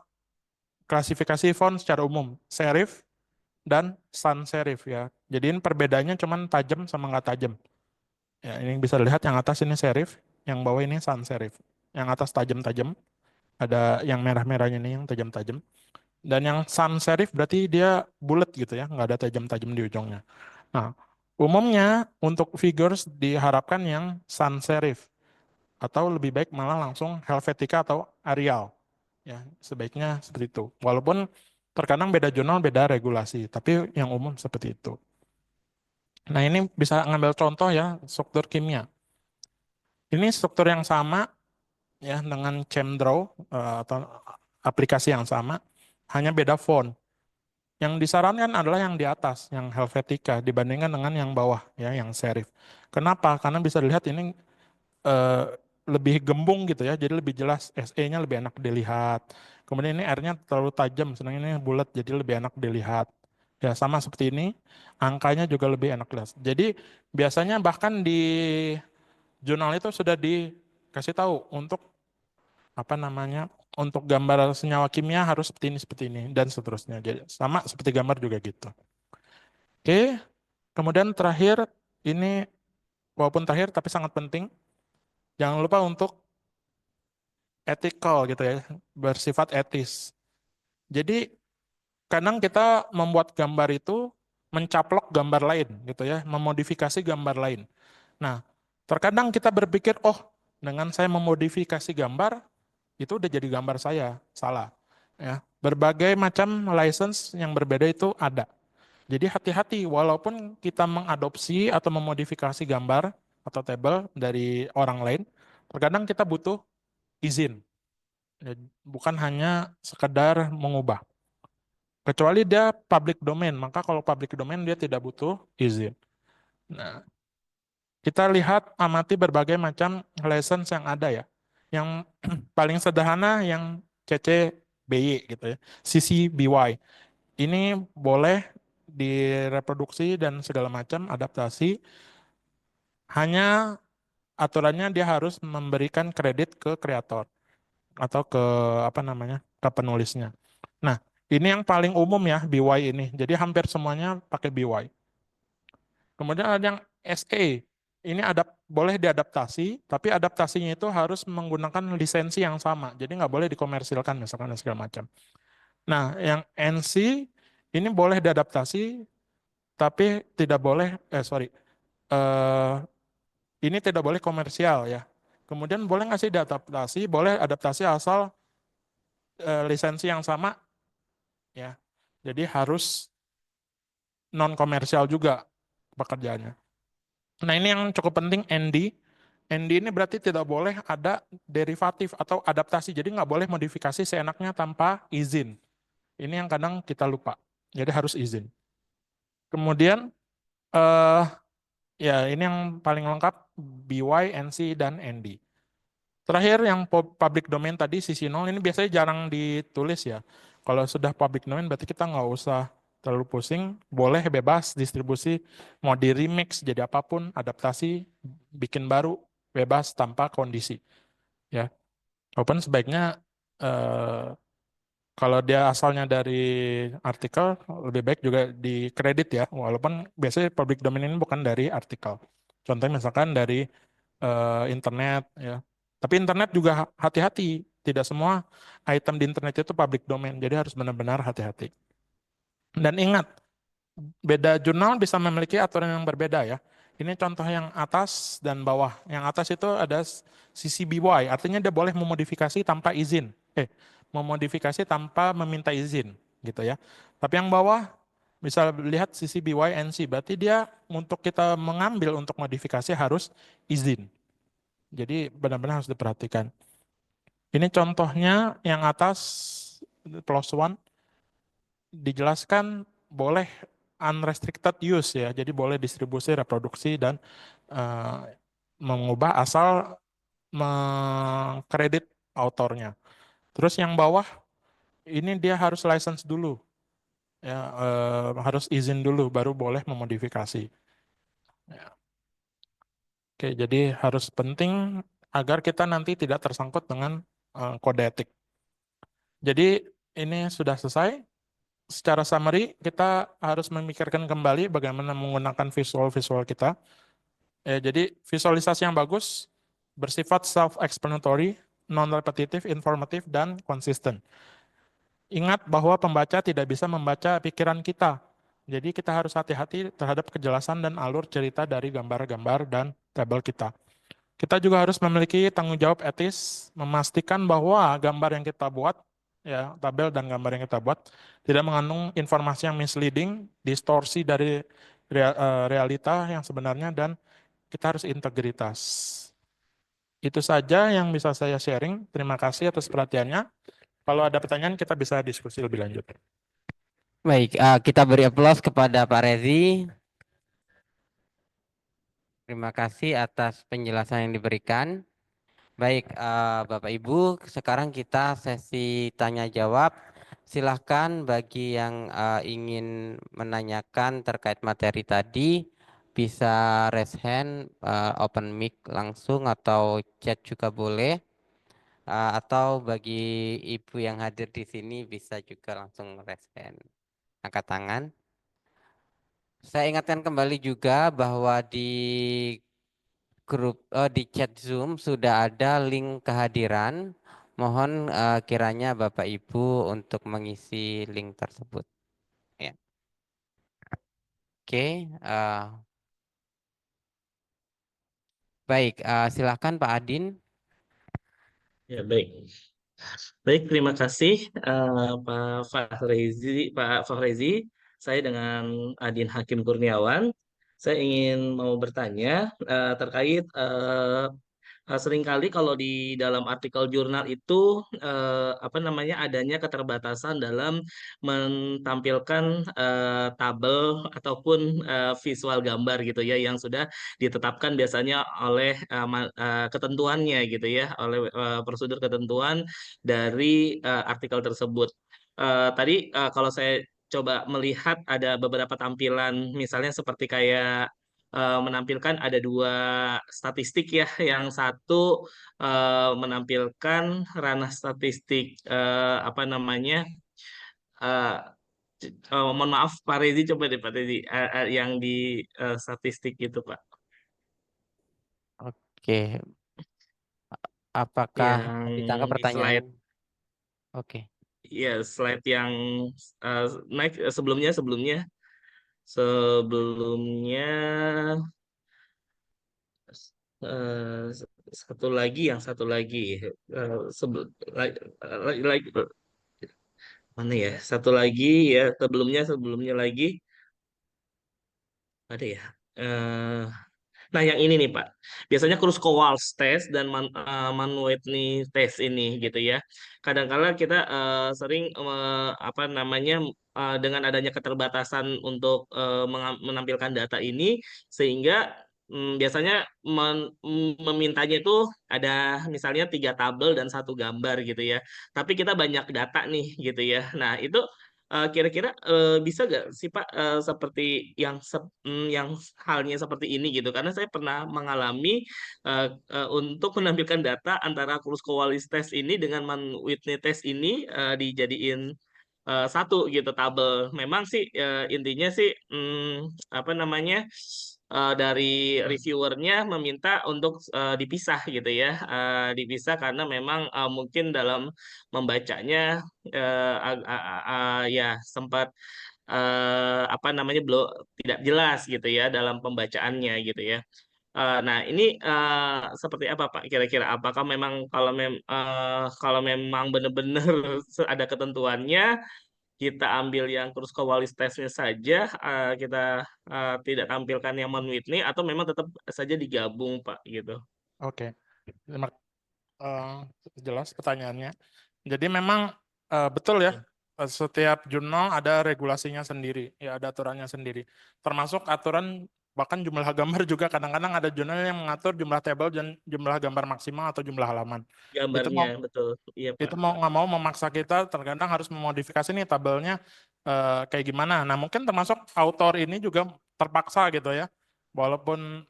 S1: klasifikasi font secara umum, serif dan sans serif ya. Jadi ini perbedaannya cuman tajam sama nggak tajam. Ya, ini bisa dilihat yang atas ini serif, yang bawah ini sans serif. Yang atas tajam-tajam, ada yang merah-merahnya ini yang tajam-tajam. Dan yang sans serif berarti dia bulat gitu ya, nggak ada tajam-tajam di ujungnya. Nah, umumnya untuk figures diharapkan yang sans serif atau lebih baik malah langsung Helvetica atau Arial. Ya, sebaiknya seperti itu. Walaupun terkadang beda jurnal, beda regulasi, tapi yang umum seperti itu. Nah, ini bisa ngambil contoh ya, struktur kimia. Ini struktur yang sama ya dengan ChemDraw atau aplikasi yang sama, hanya beda font. Yang disarankan adalah yang di atas, yang Helvetica dibandingkan dengan yang bawah ya, yang serif. Kenapa? Karena bisa dilihat ini eh, lebih gembung gitu ya, jadi lebih jelas SE-nya lebih enak dilihat. Kemudian ini R-nya terlalu tajam, sedangkan ini bulat jadi lebih enak dilihat. Ya sama seperti ini, angkanya juga lebih enak dilihat. Jadi biasanya bahkan di jurnal itu sudah dikasih tahu untuk apa namanya, untuk gambar senyawa kimia harus seperti ini dan seterusnya. Jadi sama seperti gambar juga gitu. Oke, kemudian terakhir, ini walaupun terakhir tapi sangat penting, jangan lupa untuk ethical gitu ya, bersifat etis. Jadi kadang kita membuat gambar itu mencaplok gambar lain gitu ya, memodifikasi gambar lain. Nah, terkadang kita berpikir, oh, dengan saya memodifikasi gambar, itu udah jadi gambar saya. Salah. Ya, berbagai macam license yang berbeda itu ada. Jadi hati-hati, walaupun kita mengadopsi atau memodifikasi gambar atau tabel dari orang lain, terkadang kita butuh izin. Ya, bukan hanya sekedar mengubah. Kecuali dia public domain, maka kalau public domain dia tidak butuh izin. Nah, kita lihat amati berbagai macam license yang ada ya. Yang paling sederhana yang CC BY gitu ya, CC BY. Ini boleh direproduksi dan segala macam adaptasi. Hanya aturannya dia harus memberikan kredit ke kreator atau ke apa namanya ke penulisnya. Nah, ini yang paling umum ya BY ini. Jadi hampir semuanya pakai BY. Kemudian ada yang SA. Ini boleh diadaptasi, tapi adaptasinya itu harus menggunakan lisensi yang sama. Jadi nggak boleh dikomersilkan misalkan dan segala macam. Nah, yang NC ini boleh diadaptasi, tapi tidak boleh, eh, ini tidak boleh komersial ya. Kemudian boleh nggak sih diadaptasi? Boleh adaptasi asal lisensi yang sama ya. Jadi harus non komersial juga pekerjaannya. Nah, ini yang cukup penting, ND. ND ini berarti tidak boleh ada derivatif atau adaptasi. Jadi nggak boleh modifikasi seenaknya tanpa izin. Ini yang kadang kita lupa. Jadi harus izin. Kemudian eh ya ini yang paling lengkap, BY, NC, dan ND. Terakhir yang public domain tadi sisi nol ini biasanya jarang ditulis ya. Kalau sudah public domain berarti kita nggak usah terlalu pusing, boleh bebas distribusi, mau di remix jadi apapun, adaptasi, bikin baru, bebas tanpa kondisi. Ya, open sebaiknya eh, kalau dia asalnya dari artikel lebih baik juga dikredit ya, walaupun biasanya public domain ini bukan dari artikel. Contohnya misalkan dari internet ya. Tapi internet juga hati-hati, tidak semua item di internet itu public domain, jadi harus benar-benar hati-hati. Dan ingat, beda jurnal bisa memiliki aturan yang berbeda ya. Ini contoh yang atas dan bawah. Yang atas itu ada CC BY, artinya dia boleh memodifikasi tanpa izin. Memodifikasi tanpa meminta izin gitu ya. Tapi yang bawah bisa lihat CC BY NC, berarti dia untuk kita mengambil untuk modifikasi harus izin. Jadi benar-benar harus diperhatikan. Ini contohnya yang atas plus one dijelaskan boleh unrestricted use ya. Jadi boleh distribusi, reproduksi dan eh, mengubah asal mengkredit autornya. Terus yang bawah ini dia harus license dulu ya, harus izin dulu baru boleh memodifikasi. Ya. Oke, jadi harus penting agar kita nanti tidak tersangkut dengan kode etik. Jadi ini sudah selesai. Secara summary, kita harus memikirkan kembali bagaimana menggunakan visual-visual kita. Jadi visualisasi yang bagus, bersifat self-explanatory, non-repetitif, informatif, dan konsisten. Ingat bahwa pembaca tidak bisa membaca pikiran kita. Jadi kita harus hati-hati terhadap kejelasan dan alur cerita dari gambar-gambar dan tabel kita. Kita juga harus memiliki tanggung jawab etis, memastikan bahwa gambar yang kita buat, ya, tabel dan gambar yang kita buat, tidak mengandung informasi yang misleading, distorsi dari realita yang sebenarnya, dan kita harus integritas. Itu saja yang bisa saya sharing. Terima kasih atas perhatiannya. Kalau ada pertanyaan, kita bisa diskusi lebih lanjut.
S2: Baik, kita beri aplaus kepada Pak Rezi. Terima kasih atas penjelasan yang diberikan. Baik, Bapak Ibu, sekarang kita sesi tanya jawab. Silahkan bagi yang ingin menanyakan terkait materi tadi, bisa raise hand, open mic langsung atau chat juga boleh. Atau bagi Ibu yang hadir di sini bisa juga langsung raise hand, angkat tangan. Saya ingatkan kembali juga bahwa di di chat Zoom sudah ada link kehadiran. Mohon kiranya Bapak Ibu untuk mengisi link tersebut. Ya. Oke, baik. Silakan Pak Adin.
S3: Ya, baik. Baik, terima kasih Pak Fahrezi. Saya dengan Adin Hakim Kurniawan. Saya ingin mau bertanya terkait seringkali kalau di dalam artikel jurnal itu apa namanya adanya keterbatasan dalam menampilkan tabel ataupun visual gambar gitu ya yang sudah ditetapkan biasanya oleh ketentuannya gitu ya oleh prosedur ketentuan dari artikel tersebut. Tadi kalau saya coba melihat ada beberapa tampilan misalnya seperti kayak menampilkan ada dua statistik ya. Yang satu menampilkan ranah statistik apa namanya? eh, mohon maaf Pak Rezi coba deh Pak Rezi yang di statistik itu Pak.
S2: Oke, apakah
S3: Yang
S2: ditangkap pertanyaan?
S3: slide
S2: Oke.
S3: ya slide yang eh, naik sebelumnya sebelumnya sebelumnya eh, satu lagi yang satu lagi sebelum lagi, mana ya? Satu lagi ya sebelumnya sebelumnya lagi ada ya. Eh, nah yang ini nih Pak. Biasanya Kruskal-Walsh test dan Mann-Whitney test ini gitu ya. Kadang-kala kita sering apa namanya dengan adanya keterbatasan untuk menampilkan data ini sehingga biasanya memintanya itu ada misalnya tiga tabel dan satu gambar gitu ya. Tapi kita banyak data nih gitu ya. Nah itu kira-kira bisa gak sih Pak seperti yang halnya seperti ini gitu karena saya pernah mengalami untuk menampilkan data antara Kruskal-Wallis test ini dengan Mann-Whitney test ini dijadiin satu gitu tabel. Memang sih intinya sih apa namanya dari reviewernya meminta untuk dipisah gitu ya, dipisah karena memang mungkin dalam membacanya ya sempat apa namanya belum tidak jelas gitu ya dalam pembacaannya gitu ya. Nah, ini seperti apa Pak? Kira-kira apakah memang kalau memang benar-benar ada ketentuannya, kita ambil yang Kruskal-Wallis testnya saja, kita tidak tampilkan yang Mann-Whitney, atau memang tetap saja digabung Pak gitu?
S1: Oke, terima eh, jelas pertanyaannya. Jadi memang betul ya,
S3: Ya,
S1: setiap jurnal ada regulasinya sendiri, ya ada aturannya sendiri. Termasuk aturan bahkan jumlah gambar juga kadang-kadang ada jurnal yang mengatur jumlah tabel dan jumlah gambar maksimal atau jumlah halaman. Itu
S3: gambarnya
S1: mau
S3: betul. Iya Pak.
S1: itu mau nggak mau memaksa kita terkadang harus memodifikasi nih tabelnya kayak gimana. Nah mungkin termasuk autor ini juga terpaksa gitu ya, walaupun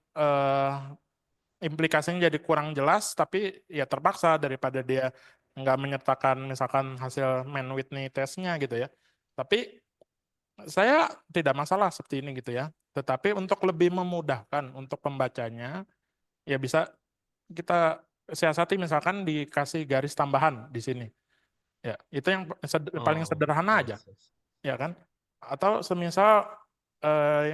S1: implikasinya jadi kurang jelas, tapi ya terpaksa daripada dia nggak menyertakan misalkan hasil Mann-Whitney testnya gitu ya. Tapi saya tidak masalah seperti ini gitu ya. Tetapi untuk lebih memudahkan untuk pembacanya, ya bisa kita siasati misalkan dikasih garis tambahan di sini. Ya, itu yang paling
S3: Oh,
S1: sederhana aja,
S3: yes, yes.
S1: ya kan? Atau semisal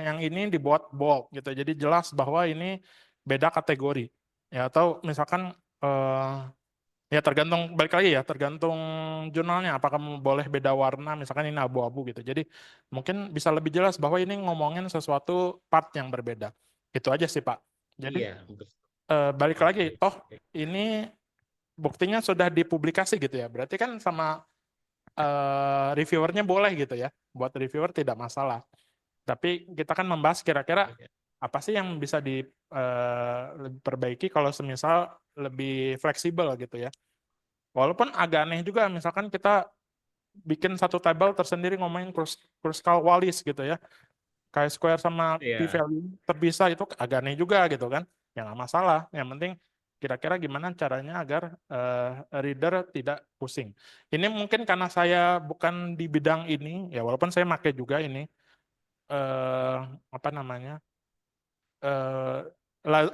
S1: yang ini dibuat bold gitu. Jadi jelas bahwa ini beda kategori. Ya, atau misalkan ya tergantung balik lagi ya, tergantung jurnalnya apakah boleh beda warna, misalkan ini abu-abu gitu. Jadi mungkin bisa lebih jelas bahwa ini ngomongin sesuatu part yang berbeda. Itu aja sih, Pak. Jadi
S3: Iya, betul.
S1: balik
S3: Oke,
S1: lagi, toh
S3: oke.
S1: ini buktinya sudah dipublikasi gitu ya. Berarti kan sama reviewernya boleh gitu ya. Buat reviewer tidak masalah. Tapi kita kan membahas kira-kira
S3: Iya,
S1: apa sih yang bisa diperbaiki kalau semisal lebih fleksibel gitu ya. Walaupun agak aneh juga, misalkan kita bikin satu tabel tersendiri ngomongin Kruskal-Wallis gitu ya. Chi-square sama
S3: iya,
S1: p-value terpisah itu agak aneh juga gitu kan. Ya nggak masalah. Yang penting kira-kira gimana caranya agar reader tidak pusing. Ini mungkin karena saya bukan di bidang ini, ya walaupun saya pakai juga ini. eh, apa namanya eh,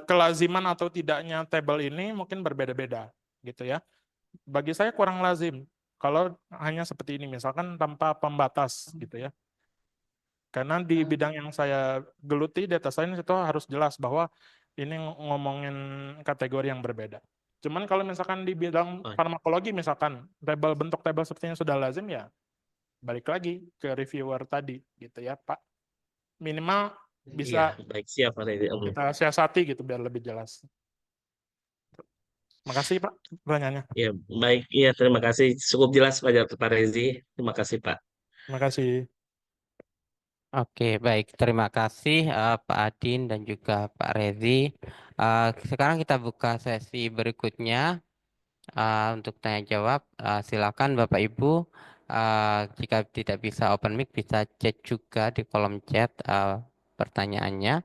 S1: kelaziman atau tidaknya tabel ini mungkin berbeda-beda gitu ya. Bagi saya kurang lazim kalau hanya seperti ini, misalkan tanpa pembatas gitu ya. Karena di bidang yang saya geluti, data science itu harus jelas bahwa ini ngomongin kategori yang berbeda. Cuman kalau misalkan di bidang
S3: Oh,
S1: farmakologi, misalkan bentuk tabel seperti ini sudah lazim, ya balik lagi ke reviewer tadi gitu ya, Pak. Minimal bisa
S3: iya, baik siap Pak Rezi.
S1: kita siasati gitu biar lebih jelas. Makasih Pak pertanyaannya.
S3: Ya, baik. Iya, terima kasih. Cukup jelas Pak Rezi. Terima kasih, Pak.
S1: Makasih.
S2: Oke, baik. Terima kasih Pak Adin dan juga Pak Rezi. Sekarang kita buka sesi berikutnya untuk tanya jawab. Silakan Bapak Ibu, jika tidak bisa open mic bisa chat juga di kolom chat pertanyaannya.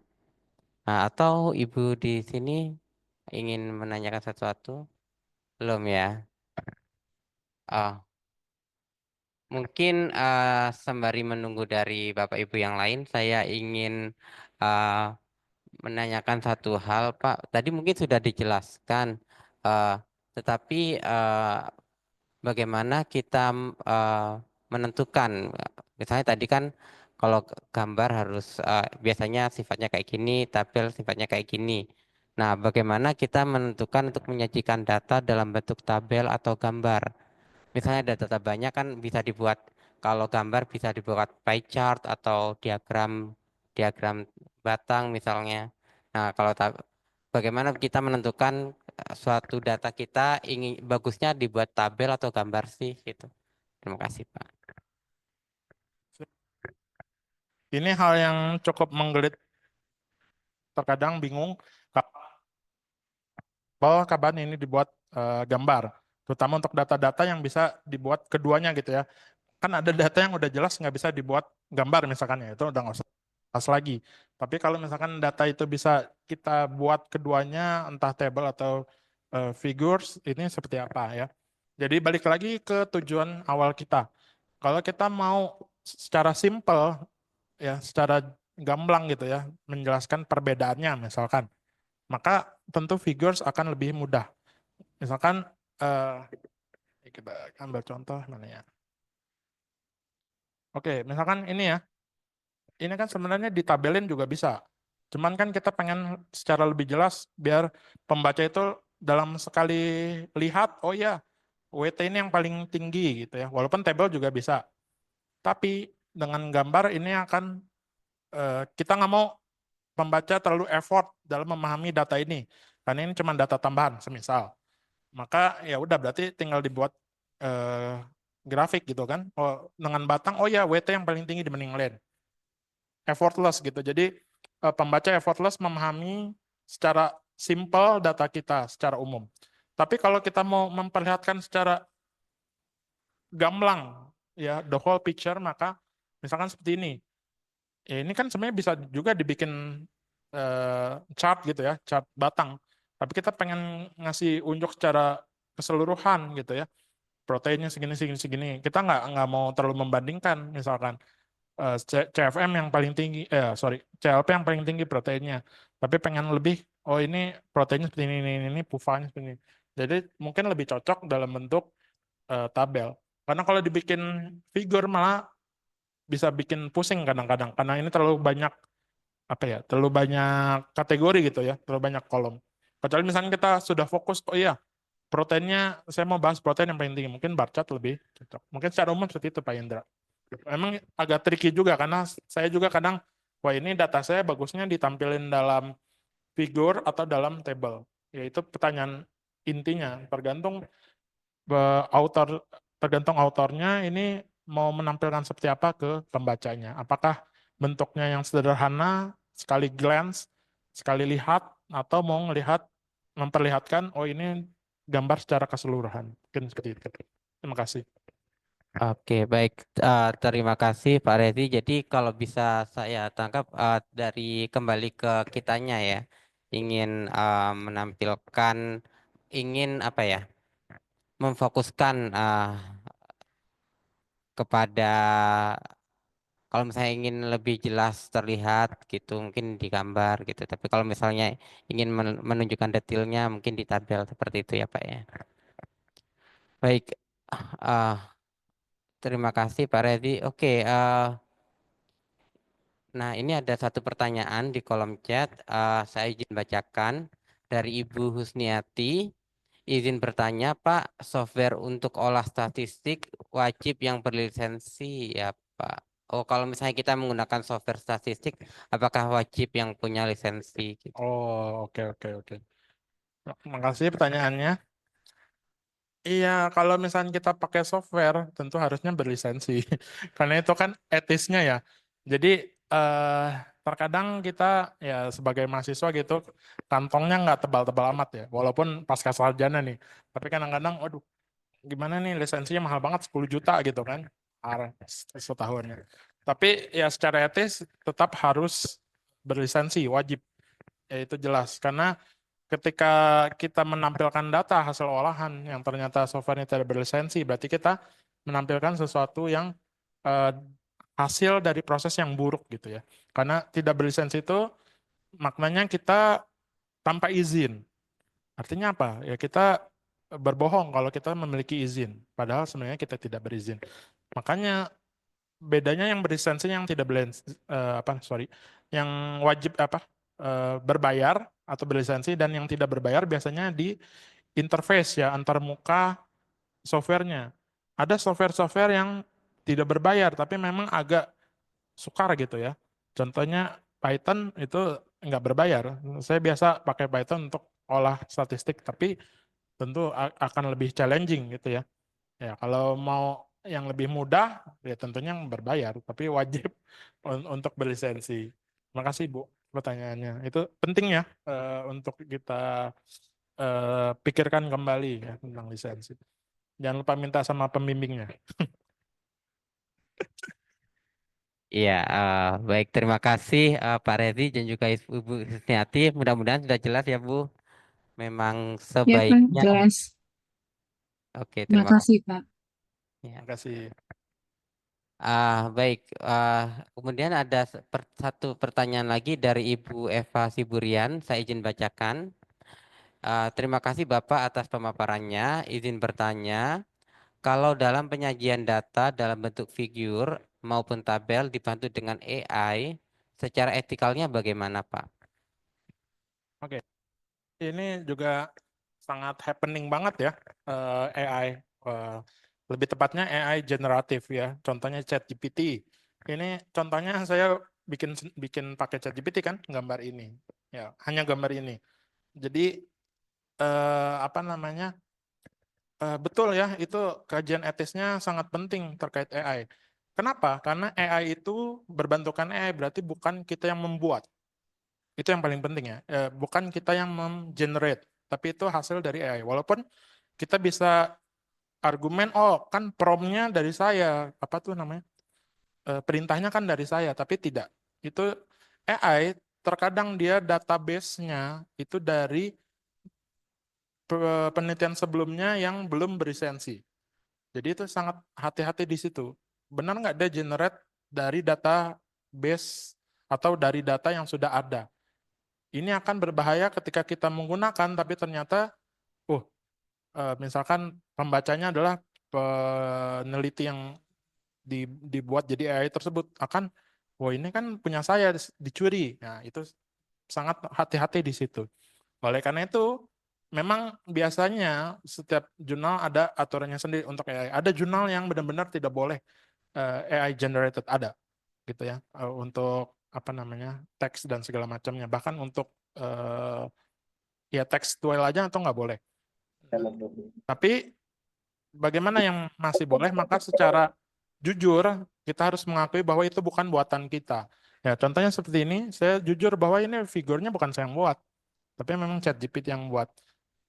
S2: Atau Ibu di sini ingin menanyakan sesuatu? Belum ya? Oh, mungkin sembari menunggu dari Bapak Ibu yang lain, saya ingin uh, menanyakan satu hal, Pak. Tadi mungkin sudah dijelaskan, eh, tetapi bagaimana kita eh, menentukan, misalnya tadi kan kalau gambar harus biasanya sifatnya kayak gini, tabel sifatnya kayak gini. Nah, bagaimana kita menentukan untuk menyajikan data dalam bentuk tabel atau gambar? Misalnya ada data banyak kan bisa dibuat, kalau gambar bisa dibuat pie chart atau diagram diagram batang misalnya. Nah, bagaimana kita menentukan suatu data kita ingin bagusnya dibuat tabel atau gambar sih gitu. Terima kasih, Pak.
S1: Ini hal yang cukup menggelit, terkadang bingung bahwa kapan ini dibuat gambar, terutama untuk data-data yang bisa dibuat keduanya gitu ya. Kan ada data yang udah jelas nggak bisa dibuat gambar misalkan, ya itu udah nggak usah bahas lagi. Tapi kalau misalkan data itu bisa kita buat keduanya, entah table atau figures, ini seperti apa ya. Jadi balik lagi ke tujuan awal kita. Kalau kita mau secara simple ya, secara gamblang gitu ya, menjelaskan perbedaannya misalkan, maka tentu figures akan lebih mudah. Misalkan kita ambil contoh mana ya. Oke, misalkan ini kan sebenarnya ditabelin juga bisa. Cuman kan kita pengen secara lebih jelas biar pembaca itu dalam sekali lihat, oh ya, WT ini yang paling tinggi gitu ya. Walaupun tabel juga bisa. Tapi dengan gambar ini akan kita nggak mau pembaca terlalu effort dalam memahami data ini. Karena ini cuma data tambahan, semisal. Maka ya udah berarti tinggal dibuat eh, grafik gitu kan. Oh, dengan batang, oh ya WT yang paling tinggi dibanding lain. Effortless gitu. Jadi pembaca effortless memahami secara simple data kita secara umum. Tapi kalau kita mau memperlihatkan secara gamblang ya the whole picture, maka misalkan seperti ini. Ya, ini kan sebenarnya bisa juga dibikin chart gitu ya, chart batang. Tapi kita pengen ngasih unjuk secara keseluruhan gitu ya. Proteinnya segini segini segini. Kita nggak mau terlalu membandingkan misalkan CFM yang paling tinggi, CLP yang paling tinggi proteinnya. Tapi pengen lebih, oh ini proteinnya seperti ini pufanya seperti ini. Jadi mungkin lebih cocok dalam bentuk tabel. Karena kalau dibikin figure malah bisa bikin pusing kadang-kadang. Karena ini terlalu banyak, apa ya, terlalu banyak kategori gitu ya, terlalu banyak kolom. Kecuali misalnya kita sudah fokus, oh iya, proteinnya, saya mau bahas protein yang paling tinggi. Mungkin bar chart lebih cocok. Mungkin secara umum seperti itu Pak Indra. Memang agak tricky juga karena saya juga kadang, wah ini data saya bagusnya ditampilin dalam figur atau dalam table. Yaitu pertanyaan intinya, author tergantung autornya ini mau menampilkan seperti apa ke pembacanya. Apakah bentuknya yang sederhana, sekali glance, sekali lihat, atau mau memperlihatkan, oh ini gambar secara keseluruhan. Mungkin seperti itu. Terima kasih.
S2: Oke, baik. Terima kasih Pak Rezi. Jadi kalau bisa saya tangkap dari kembali ke kitanya ya, ingin menampilkan, ingin apa ya, memfokuskan kepada Kalau misalnya ingin lebih jelas terlihat gitu, mungkin di gambar gitu. Tapi kalau misalnya ingin menunjukkan detailnya, mungkin di tabel seperti itu ya Pak ya. Baik, ah, terima kasih Pak Reddy. Oke, nah ini ada satu pertanyaan di kolom chat. Saya izin bacakan dari Ibu Husniati. Izin bertanya, Pak, software untuk olah statistik wajib yang berlisensi ya, Pak? Oh, kalau misalnya kita menggunakan software statistik, apakah wajib yang punya lisensi gitu?
S1: Oh, oke, oke, oke. Makasih pertanyaannya. Iya, kalau misalnya kita pakai software, tentu harusnya berlisensi. Karena itu kan etisnya ya. Jadi, eh, terkadang kita ya sebagai mahasiswa gitu, kantongnya nggak tebal-tebal amat ya. Walaupun pasca sarjana nih. Tapi kadang-kadang, waduh, gimana nih lisensinya mahal banget 10 juta gitu kan. Setahunnya. Tapi ya secara etis tetap harus berlisensi, wajib. Ya itu jelas. Karena ketika kita menampilkan data hasil olahan yang ternyata software-nya tidak berlisensi, berarti kita menampilkan sesuatu yang eh, hasil dari proses yang buruk gitu ya. Karena tidak berlisensi itu maknanya kita tanpa izin. Artinya apa? Ya kita berbohong kalau kita memiliki izin, padahal sebenarnya kita tidak berizin. Makanya bedanya yang berlisensi yang tidak yang wajib berbayar atau berlisensi dan yang tidak berbayar biasanya di interface ya antar muka softwarenya. Ada software-software yang tidak berbayar tapi memang agak sukar gitu ya. Contohnya Python itu nggak berbayar. Saya biasa pakai Python untuk olah statistik tapi tentu akan lebih challenging gitu ya. Ya, kalau mau yang lebih mudah, ya tentunya yang berbayar, tapi wajib untuk berlisensi. Makasih Bu pertanyaannya. Itu penting ya untuk kita pikirkan kembali ya tentang lisensi. Jangan lupa minta sama pembimbingnya.
S2: Iya, baik. Terima kasih Pak Reddy dan juga Ibu Husniati. Mudah-mudahan sudah jelas ya, Bu. Memang
S4: Ya, Pak,
S2: sebaiknya.
S4: jelas.
S2: Oke,
S4: Terima
S2: terima kasih.
S4: kasih, Pak.
S2: Ya.
S1: Makasih.
S2: Baik, kemudian ada satu pertanyaan lagi dari Ibu Eva Siburian. Saya izin bacakan. Terima kasih Bapak atas pemaparannya. Izin bertanya, kalau dalam penyajian data dalam bentuk figur maupun tabel dibantu dengan AI, secara etikalnya bagaimana, Pak?
S1: Oke, ini juga sangat happening banget ya AI. Eh, Lebih tepatnya AI generatif ya. Contohnya ChatGPT. Ini contohnya saya bikin bikin pakai ChatGPT kan gambar ini. Ya, hanya gambar ini. Jadi apa namanya? Betul ya, itu kajian etisnya sangat penting terkait AI. Kenapa? Karena AI itu berbentukan AI berarti bukan kita yang membuat. Itu yang paling penting ya. Bukan kita yang mem-generate, tapi itu hasil dari AI. Walaupun kita bisa argumen, oh kan prompt-nya dari saya, apa tuh namanya? Perintahnya kan dari saya, tapi tidak. Itu AI terkadang dia database-nya itu dari penelitian sebelumnya yang belum berlisensi. Jadi itu sangat hati-hati di situ. Benar nggak dia generate dari database atau dari data yang sudah ada. Ini akan berbahaya ketika kita menggunakan, tapi ternyata, misalkan pembacanya adalah peneliti yang dibuat jadi AI tersebut, akan, ini kan punya saya dicuri. Nah, itu sangat hati-hati di situ. Oleh karena itu, memang biasanya setiap jurnal ada aturannya sendiri untuk AI. Ada jurnal yang benar-benar tidak boleh AI generated, ada gitu ya, untuk apa namanya teks dan segala macamnya. Bahkan untuk ya tekstual aja atau nggak boleh. Tapi bagaimana yang masih boleh? Maka secara jujur kita harus mengakui bahwa itu bukan buatan kita. Ya, contohnya seperti ini, saya jujur bahwa ini figurnya bukan saya yang buat, tapi memang ChatGPT yang buat.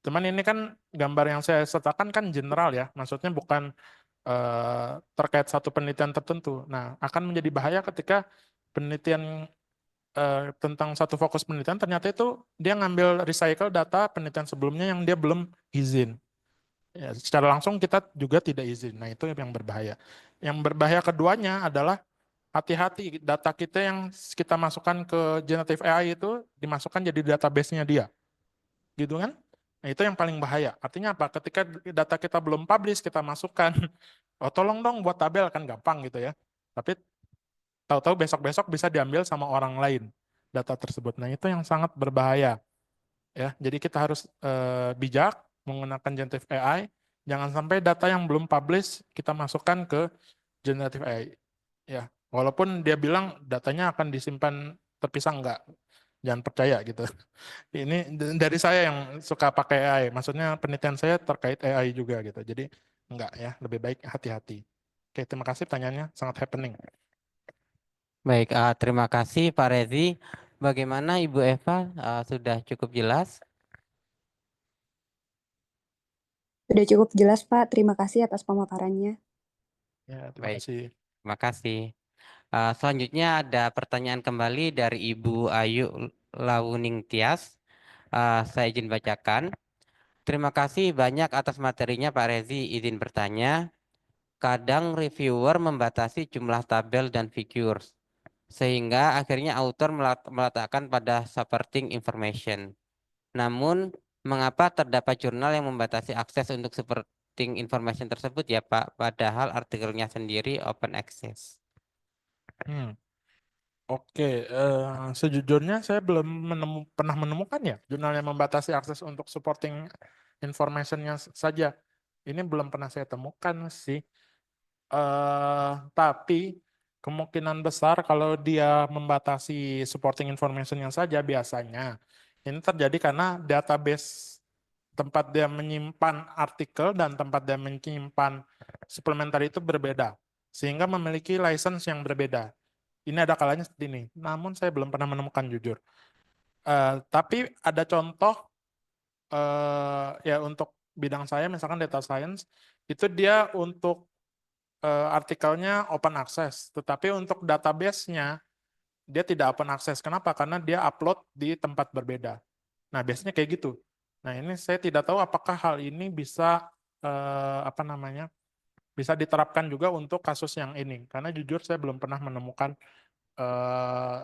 S1: Cuman ini kan gambar yang saya sertakan kan general ya, maksudnya bukan terkait satu penelitian tertentu. Nah, akan menjadi bahaya ketika penelitian tentang satu fokus penelitian ternyata itu dia ngambil recycle data penelitian sebelumnya yang dia belum izin. Ya, secara langsung kita juga tidak izin. Nah, itu yang berbahaya. Yang berbahaya keduanya adalah hati-hati data kita yang kita masukkan ke generative AI itu dimasukkan jadi database-nya dia, gitu kan? Nah, itu yang paling bahaya. Artinya apa? Ketika data kita belum publish, kita masukkan, oh tolong dong buat tabel, kan gampang gitu ya. Tapi tahu-tahu besok-besok bisa diambil sama orang lain data tersebut. Nah, itu yang sangat berbahaya. Ya, jadi kita harus bijak menggunakan generative AI. Jangan sampai data yang belum publish kita masukkan ke generative AI. Ya, walaupun dia bilang datanya akan disimpan terpisah, enggak. Jangan percaya gitu. Ini dari saya yang suka pakai AI. Maksudnya penelitian saya terkait AI juga gitu. Jadi enggak ya, lebih baik hati-hati. Oke, terima kasih pertanyaannya, sangat happening.
S2: Baik, terima kasih Pak Rezi. Bagaimana Ibu Eva, sudah cukup jelas?
S4: Sudah cukup jelas, Pak. Terima kasih atas pemaparannya.
S1: Ya, terima
S2: Baik,
S1: kasih.
S2: terima kasih. Selanjutnya ada pertanyaan kembali dari Ibu Ayu Launing Tias. Saya izin bacakan. Terima kasih banyak atas materinya Pak Rezi. Izin bertanya. Kadang reviewer membatasi jumlah tabel dan figures, sehingga akhirnya author meletakkan pada supporting information. Namun, mengapa terdapat jurnal yang membatasi akses untuk supporting information tersebut ya Pak, padahal artikelnya sendiri open access?
S1: Hmm. Oke, sejujurnya saya belum pernah menemukan ya jurnal yang membatasi akses untuk supporting information-nya saja. Ini belum pernah saya temukan sih. Tapi kemungkinan besar kalau dia membatasi supporting information-nya saja biasanya ini terjadi karena database tempat dia menyimpan artikel dan tempat dia menyimpan suplementary itu berbeda, sehingga memiliki license yang berbeda. Ini ada kalanya seperti ini. Namun saya belum pernah menemukan jujur. Tapi ada contoh ya untuk bidang saya, misalkan data science, itu dia untuk artikelnya open access, tetapi untuk database-nya dia tidak open access. Kenapa? Karena dia upload di tempat berbeda. Nah, biasanya kayak gitu. Nah, ini saya tidak tahu apakah hal ini bisa apa namanya? Bisa diterapkan juga untuk kasus yang ini. Karena jujur saya belum pernah menemukan eh,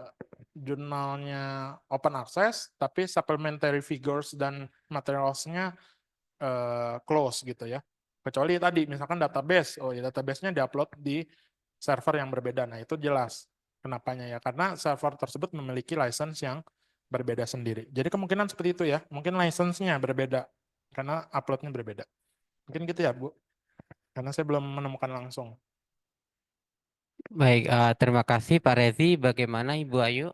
S1: jurnalnya open access, tapi supplementary figures dan materials-nya close gitu ya. Kecuali tadi misalkan database, oh ya database-nya diupload di server yang berbeda. Nah, itu jelas kenapanya ya. Karena server tersebut memiliki license yang berbeda sendiri. Jadi kemungkinan seperti itu ya. Mungkin license-nya berbeda karena upload-nya berbeda. Mungkin gitu ya, Bu. Karena saya belum menemukan langsung.
S2: Baik, terima kasih Pak Rezi. Bagaimana Ibu Ayu?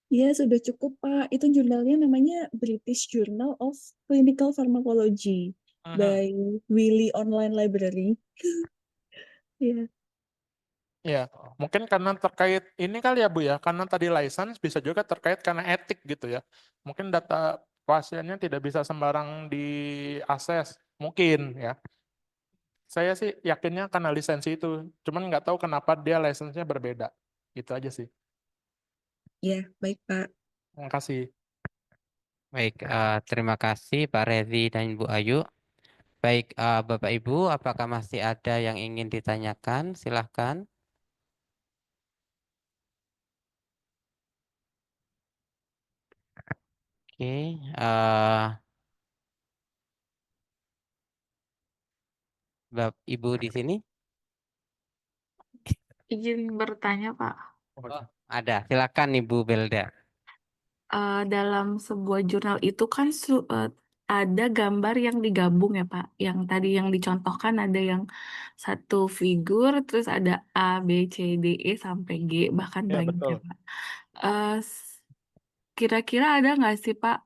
S5: Ya, sudah cukup, Pak. Itu jurnalnya namanya British Journal of Clinical Pharmacology
S1: Mhm.
S5: by Wiley Online Library. Ya,
S1: Ya, mungkin karena terkait ini kali ya Bu ya, karena tadi license bisa juga terkait karena etik gitu ya. Mungkin data pasiennya tidak bisa sembarang diakses, mungkin ya. Saya sih yakinnya karena lisensi itu, cuman nggak tahu kenapa dia lisensinya berbeda. Gitu aja sih.
S5: ya, baik, Pak.
S1: Terima kasih.
S2: Baik, terima kasih Pak Rezi dan Ibu Ayu. Baik, Bapak Ibu, apakah masih ada yang ingin ditanyakan? Silahkan. Oke, Bapak Ibu di sini?
S6: Izin bertanya, Pak.
S2: Oh, ada. Silakan Ibu Belda.
S6: Dalam sebuah jurnal itu kan ada gambar yang digabung ya, Pak. Yang tadi yang dicontohkan ada yang satu figur, terus ada A, B, C, D, E sampai G, bahkan
S1: Ya,
S6: banyak ya,
S1: betul.
S6: Pak. Eh, s- Kira-kira ada nggak sih, Pak,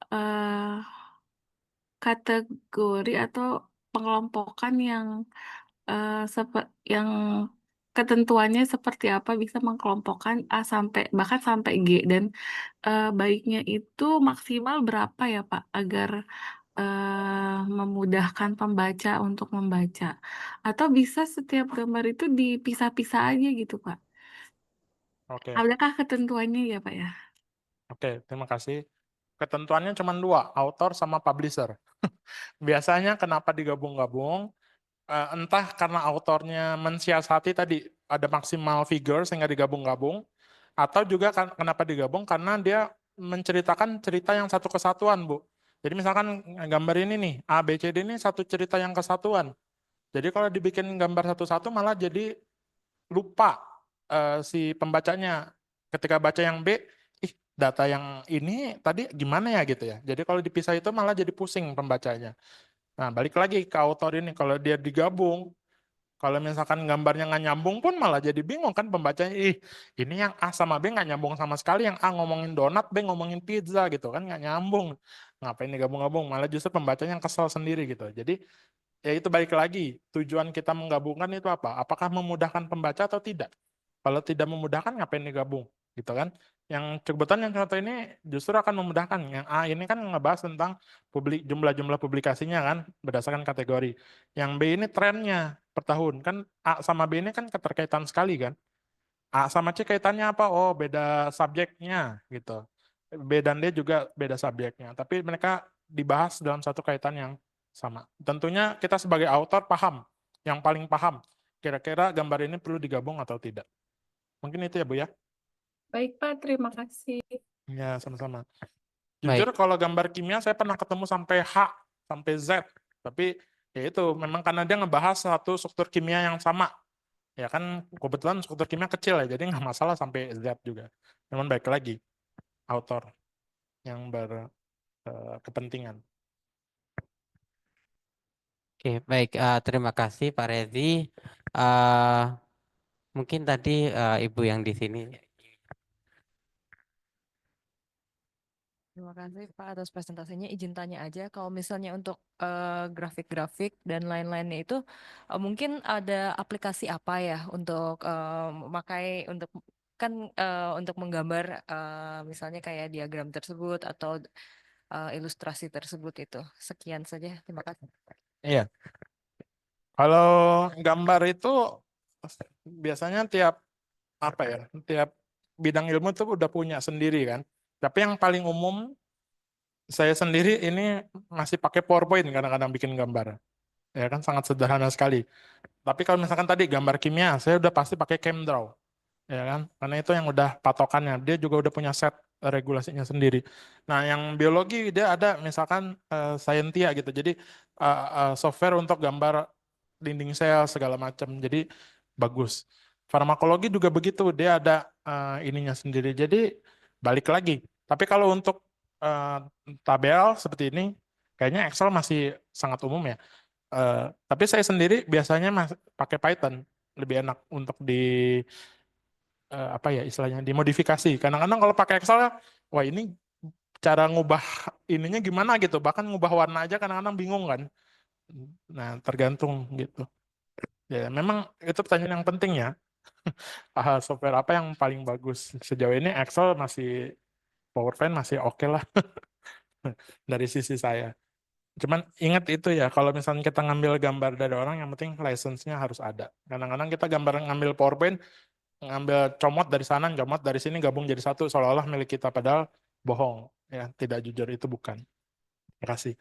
S6: kategori atau pengelompokan yang yang ketentuannya seperti apa bisa mengkelompokkan A sampai bahkan sampai G dan baiknya itu maksimal berapa ya Pak agar memudahkan pembaca untuk membaca atau bisa setiap gambar itu dipisah-pisah aja gitu Pak.
S1: Oke.
S6: Adakah ketentuannya ya Pak ya?
S1: Oke, terima kasih. Ketentuannya cuma dua, author sama publisher. Biasanya kenapa digabung-gabung? entah karena autornya mensiasati tadi ada maksimal figure sehingga digabung-gabung, atau juga kenapa digabung karena dia menceritakan cerita yang satu kesatuan, Bu. Jadi misalkan gambar ini nih, A, B, C, D ini satu cerita yang kesatuan. Jadi kalau dibikin gambar satu-satu malah jadi lupa si pembacanya. Ketika baca yang B, data yang ini tadi gimana ya gitu ya. Jadi kalau dipisah itu malah jadi pusing pembacanya. Nah, balik lagi ke autor ini, kalau dia digabung, kalau misalkan gambarnya nggak nyambung pun malah jadi bingung kan pembacanya, ini yang A sama B nggak nyambung sama sekali, yang A ngomongin donat, B ngomongin pizza gitu kan, nggak nyambung. Ngapain digabung-gabung, malah justru pembacanya yang kesel sendiri gitu. Jadi ya itu balik lagi, tujuan kita menggabungkan itu apa? Apakah memudahkan pembaca atau tidak? Kalau tidak memudahkan, ngapain digabung? Gitu kan? Yang sebutan yang contoh ini justru akan memudahkan. Yang A ini kan ngebahas tentang jumlah-jumlah publikasinya kan, berdasarkan kategori. Yang B ini trennya per tahun. Kan A sama B ini kan keterkaitan sekali kan. A sama C kaitannya apa? Oh, beda subjeknya gitu. B dan D juga beda subjeknya. Tapi mereka dibahas dalam satu kaitan yang sama. Tentunya kita sebagai autor paham, yang paling paham. Kira-kira gambar ini perlu digabung atau tidak. Mungkin itu ya Bu ya.
S6: Baik, Pak. Terima kasih.
S1: Ya, sama-sama.
S2: Baik.
S1: Jujur kalau gambar kimia saya pernah ketemu sampai H, sampai Z. Tapi ya itu memang karena dia ngebahas satu struktur kimia yang sama. Ya kan kebetulan struktur kimia kecil ya, jadi nggak masalah sampai Z juga. Namun baik lagi, autor yang berkepentingan.
S2: Oke, baik. Terima kasih Pak Rezi. Eh, mungkin tadi Ibu yang di sini.
S7: Terima kasih Pak atas presentasinya. Izin tanya aja, kalau misalnya untuk grafik-grafik dan lain-lainnya itu mungkin ada aplikasi apa ya untuk memakai untuk kan untuk menggambar misalnya kayak diagram tersebut atau ilustrasi tersebut itu. Sekian saja. Terima kasih.
S1: Iya. Kalau gambar itu biasanya tiap bidang ilmu itu udah punya sendiri kan. Tapi yang paling umum saya sendiri ini masih pakai PowerPoint kadang-kadang bikin gambar. Ya kan sangat sederhana sekali. Tapi kalau misalkan tadi gambar kimia, saya udah pasti pakai ChemDraw. Ya kan? Karena itu yang udah patokannya. Dia juga udah punya set regulasinya sendiri. Nah, yang biologi dia ada misalkan Scientia gitu. Jadi software untuk gambar dinding sel segala macam. Jadi bagus. Farmakologi juga begitu. Dia ada ininya sendiri. Jadi balik lagi. Tapi kalau untuk eh, tabel seperti ini, kayaknya Excel masih sangat umum ya. Tapi saya sendiri biasanya pakai Python, lebih enak untuk apa ya istilahnya dimodifikasi. Kadang-kadang kalau pakai Excel, wah ini cara ngubah ininya gimana gitu, bahkan ngubah warna aja kadang-kadang bingung kan. Nah, tergantung gitu. Ya, memang itu pertanyaan yang penting ya. Software apa yang paling bagus? Sejauh ini Excel masih, PowerPoint masih oke lah dari sisi saya. Cuman ingat itu ya, kalau misalnya kita ngambil gambar dari orang, yang penting license-nya harus ada. Kadang-kadang kita gambar ngambil PowerPoint, ngambil comot dari sana, comot dari sini, gabung jadi satu, seolah-olah milik kita, padahal bohong. Ya, tidak jujur itu bukan. Terima kasih.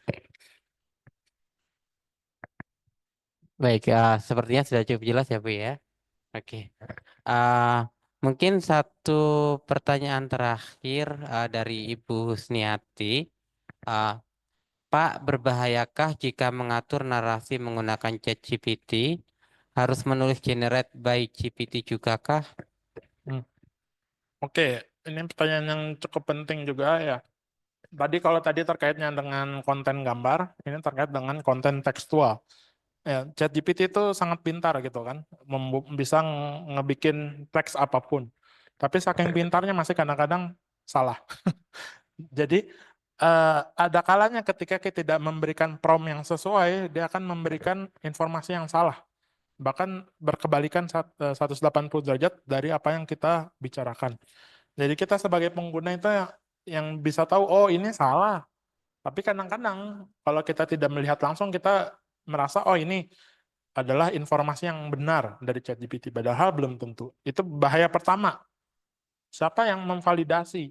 S2: Baik, sepertinya sudah cukup jelas ya Bu ya. Oke. Eh, mungkin satu pertanyaan terakhir dari Ibu Husniati. Eh, Pak, berbahayakah jika mengatur narasi menggunakan ChatGPT? Harus menulis generate by GPT juga kah?
S1: Oke, ini pertanyaan yang cukup penting juga ya. Kalau tadi terkaitnya dengan konten gambar, ini terkait dengan konten tekstual. Ya, ChatGPT itu sangat pintar gitu kan, bisa ngebikin teks apapun. Tapi saking pintarnya masih kadang-kadang salah. Jadi ada kalanya ketika kita tidak memberikan prompt yang sesuai, dia akan memberikan informasi yang salah. Bahkan berkebalikan 180 derajat dari apa yang kita bicarakan. Jadi kita sebagai pengguna itu yang bisa tahu, oh ini salah. Tapi kadang-kadang kalau kita tidak melihat langsung, kita merasa, oh ini adalah informasi yang benar dari ChatGPT. Padahal belum tentu. Itu bahaya pertama. Siapa yang memvalidasi?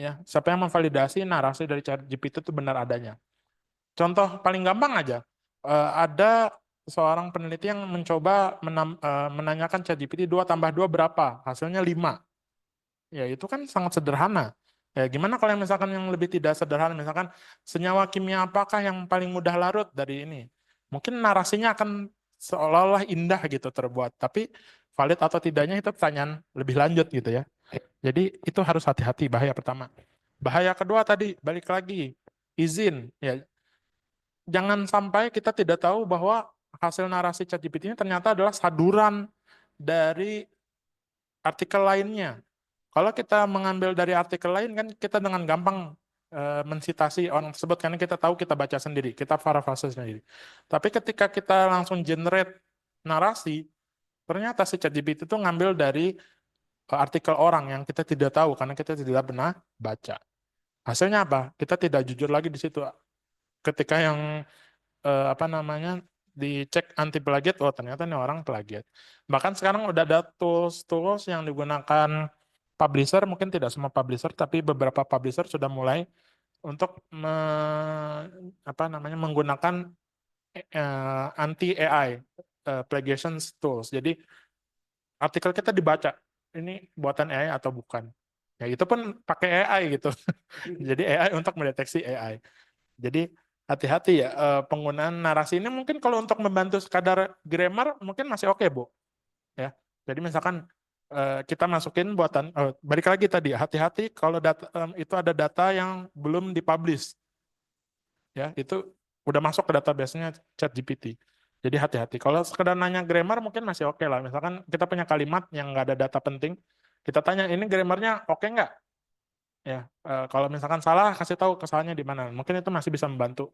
S1: Ya, siapa yang memvalidasi narasi dari ChatGPT itu benar adanya? Contoh paling gampang aja, ada seorang peneliti yang mencoba menanyakan ChatGPT 2 tambah 2 berapa? Hasilnya 5. Ya itu kan sangat sederhana. Ya, gimana kalau yang misalkan yang lebih tidak sederhana, misalkan senyawa kimia apakah yang paling mudah larut dari ini? Mungkin narasinya akan seolah-olah indah gitu terbuat, tapi valid atau tidaknya itu pertanyaan lebih lanjut gitu ya. Jadi itu harus hati-hati, bahaya pertama. Bahaya kedua tadi, balik lagi, izin. Ya, jangan sampai kita tidak tahu bahwa hasil narasi ChatGPT ini ternyata adalah saduran dari artikel lainnya. Kalau kita mengambil dari artikel lain kan kita dengan gampang mensitasi orang tersebut karena kita tahu kita baca sendiri, kita parafrase sendiri. Tapi ketika kita langsung generate narasi, ternyata si ChatGPT itu ngambil dari artikel orang yang kita tidak tahu karena kita tidak pernah baca. Hasilnya apa? Kita tidak jujur lagi di situ. Ketika yang apa namanya dicek anti plagiat, oh ternyata ini orang plagiat. Bahkan sekarang udah ada tools yang digunakan publisher, mungkin tidak semua publisher, tapi beberapa publisher sudah mulai untuk apa namanya menggunakan anti AI plagiation tools. Jadi artikel kita dibaca, ini buatan AI atau bukan. Ya itu pun pakai AI gitu. Jadi AI untuk mendeteksi AI. Jadi hati-hati ya penggunaan narasi ini mungkin kalau untuk membantu sekadar grammar mungkin masih oke Bu. Ya. Jadi misalkan kita masukin buatan balik lagi tadi hati-hati kalau data itu ada data yang belum dipublish. Ya, itu udah masuk ke database-nya ChatGPT. Jadi hati-hati. Kalau sekedar nanya grammar mungkin masih oke lah. Misalkan kita punya kalimat yang nggak ada data penting, kita tanya ini grammarnya oke nggak? Ya, kalau misalkan salah kasih tahu kesalahannya di mana. Mungkin itu masih bisa membantu.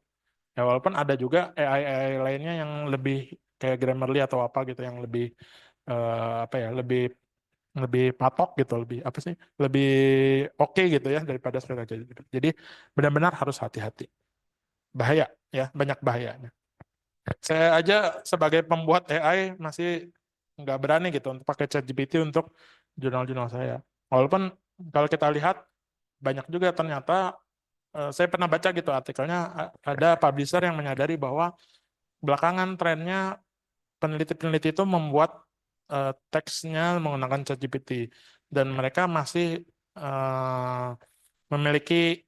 S1: Ya walaupun ada juga AI lainnya yang lebih kayak Grammarly atau apa gitu yang lebih apa ya, lebih lebih patok gitu, lebih apa sih? Lebih oke gitu ya daripada sekedar ChatGPT. Jadi benar-benar harus hati-hati. Bahaya ya, banyak bahayanya. Saya aja sebagai pembuat AI masih nggak berani gitu untuk pakai ChatGPT untuk jurnal-jurnal saya. Walaupun kalau kita lihat banyak juga ternyata saya pernah baca gitu artikelnya ada publisher yang menyadari bahwa belakangan trennya peneliti-peneliti itu membuat teksnya menggunakan ChatGPT dan mereka masih memiliki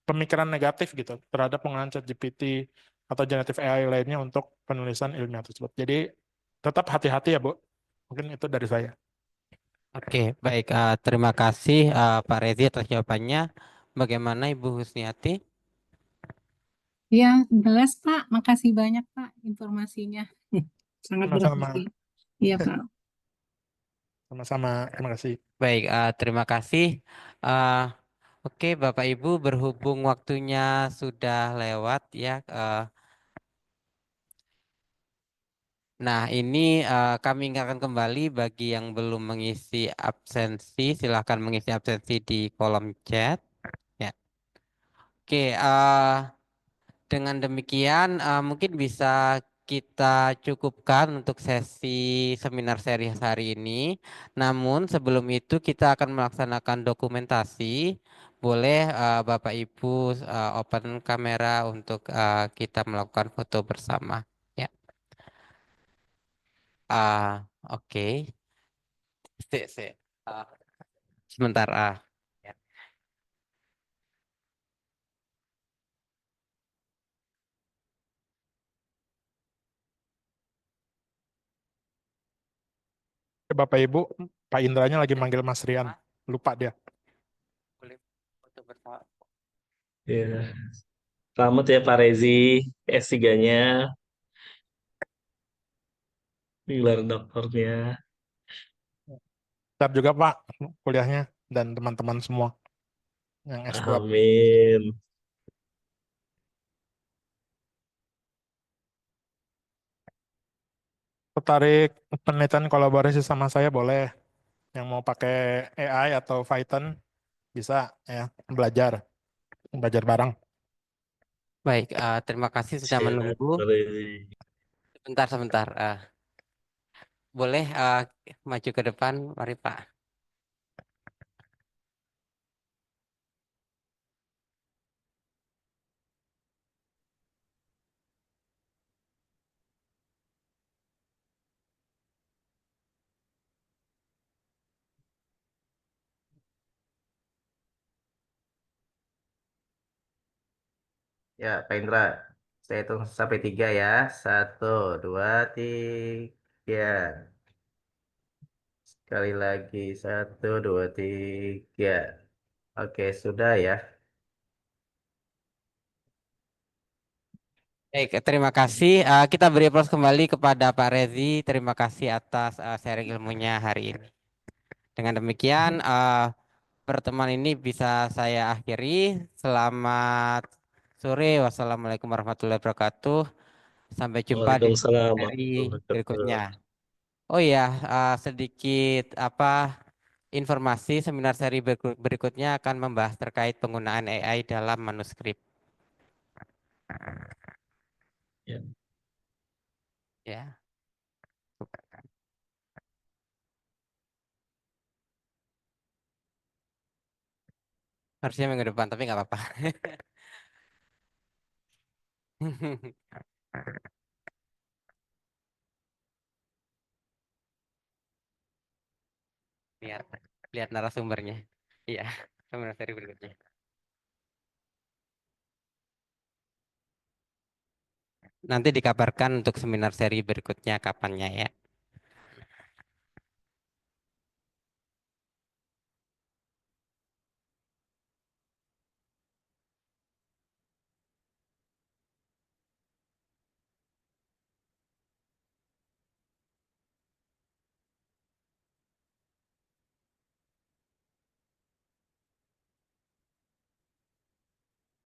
S1: pemikiran negatif gitu terhadap penggunaan ChatGPT atau generative AI lainnya untuk penulisan ilmiah tersebut. Jadi tetap hati-hati ya Bu. Mungkin itu dari saya.
S2: Oke, baik. Terima kasih Pak Rezi atas jawabannya. Bagaimana Ibu Husniati?
S8: Ya, jelas Pak. Makasih banyak Pak informasinya. Sangat
S1: Sama-sama.
S8: berarti. Iya Pak.
S1: Sama-sama. Terima kasih.
S2: Baik, terima kasih. Eh, oke, Bapak Ibu, berhubung waktunya sudah lewat ya. Nah, ini kami ingatkan kembali bagi yang belum mengisi absensi, silahkan mengisi absensi di kolom chat. Ya. Oke, dengan demikian mungkin bisa kita cukupkan untuk sesi seminar seri hari ini. Namun sebelum itu kita akan melaksanakan dokumentasi. Boleh Bapak Ibu open kamera untuk kita melakukan foto bersama. Ya. Oke. Se. Ah, sebentar. Ya.
S1: Bapak Ibu, Pak Indranya lagi manggil Mas Rian. Lupa dia.
S2: Boleh foto bersama.
S3: Ya. Selamat ya Pak Rezi, S3-nya, gelar doktornya.
S1: Siap juga Pak kuliahnya dan teman-teman semua yang S2.
S3: Amin.
S1: Tertarik penelitian kolaborasi sama saya boleh. Yang mau pakai AI atau Python bisa ya belajar bareng.
S2: Baik, terima kasih sudah
S3: Siap,
S2: menunggu.
S3: Pak Rezi.
S2: Sebentar. Boleh maju ke depan, mari Pak.
S9: Ya, Pak Indra. Saya hitung sampai 3 ya. 1, 2, 3. Sekali lagi. 1, 2, 3. Oke, sudah ya.
S2: Baik, terima kasih. Kita beri aplaus kembali kepada Pak Rezi. Terima kasih atas sharing ilmunya hari ini. Dengan demikian, pertemuan ini bisa saya akhiri. Selamat sore. Wassalamualaikum warahmatullahi wabarakatuh. Sampai jumpa di
S3: Waalaikumsalam
S2: seri
S3: warahmatullahi
S2: berikutnya.
S3: wabarakatuh.
S2: Oh ya, sedikit informasi seminar seri berikutnya akan membahas terkait penggunaan AI dalam manuskrip.
S3: Ya.
S2: Ya. Harusnya minggu depan, tapi nggak apa-apa. Lihat, lihat narasumbernya. Iya, seminar seri berikutnya. Nanti dikabarkan untuk seminar seri berikutnya kapannya ya.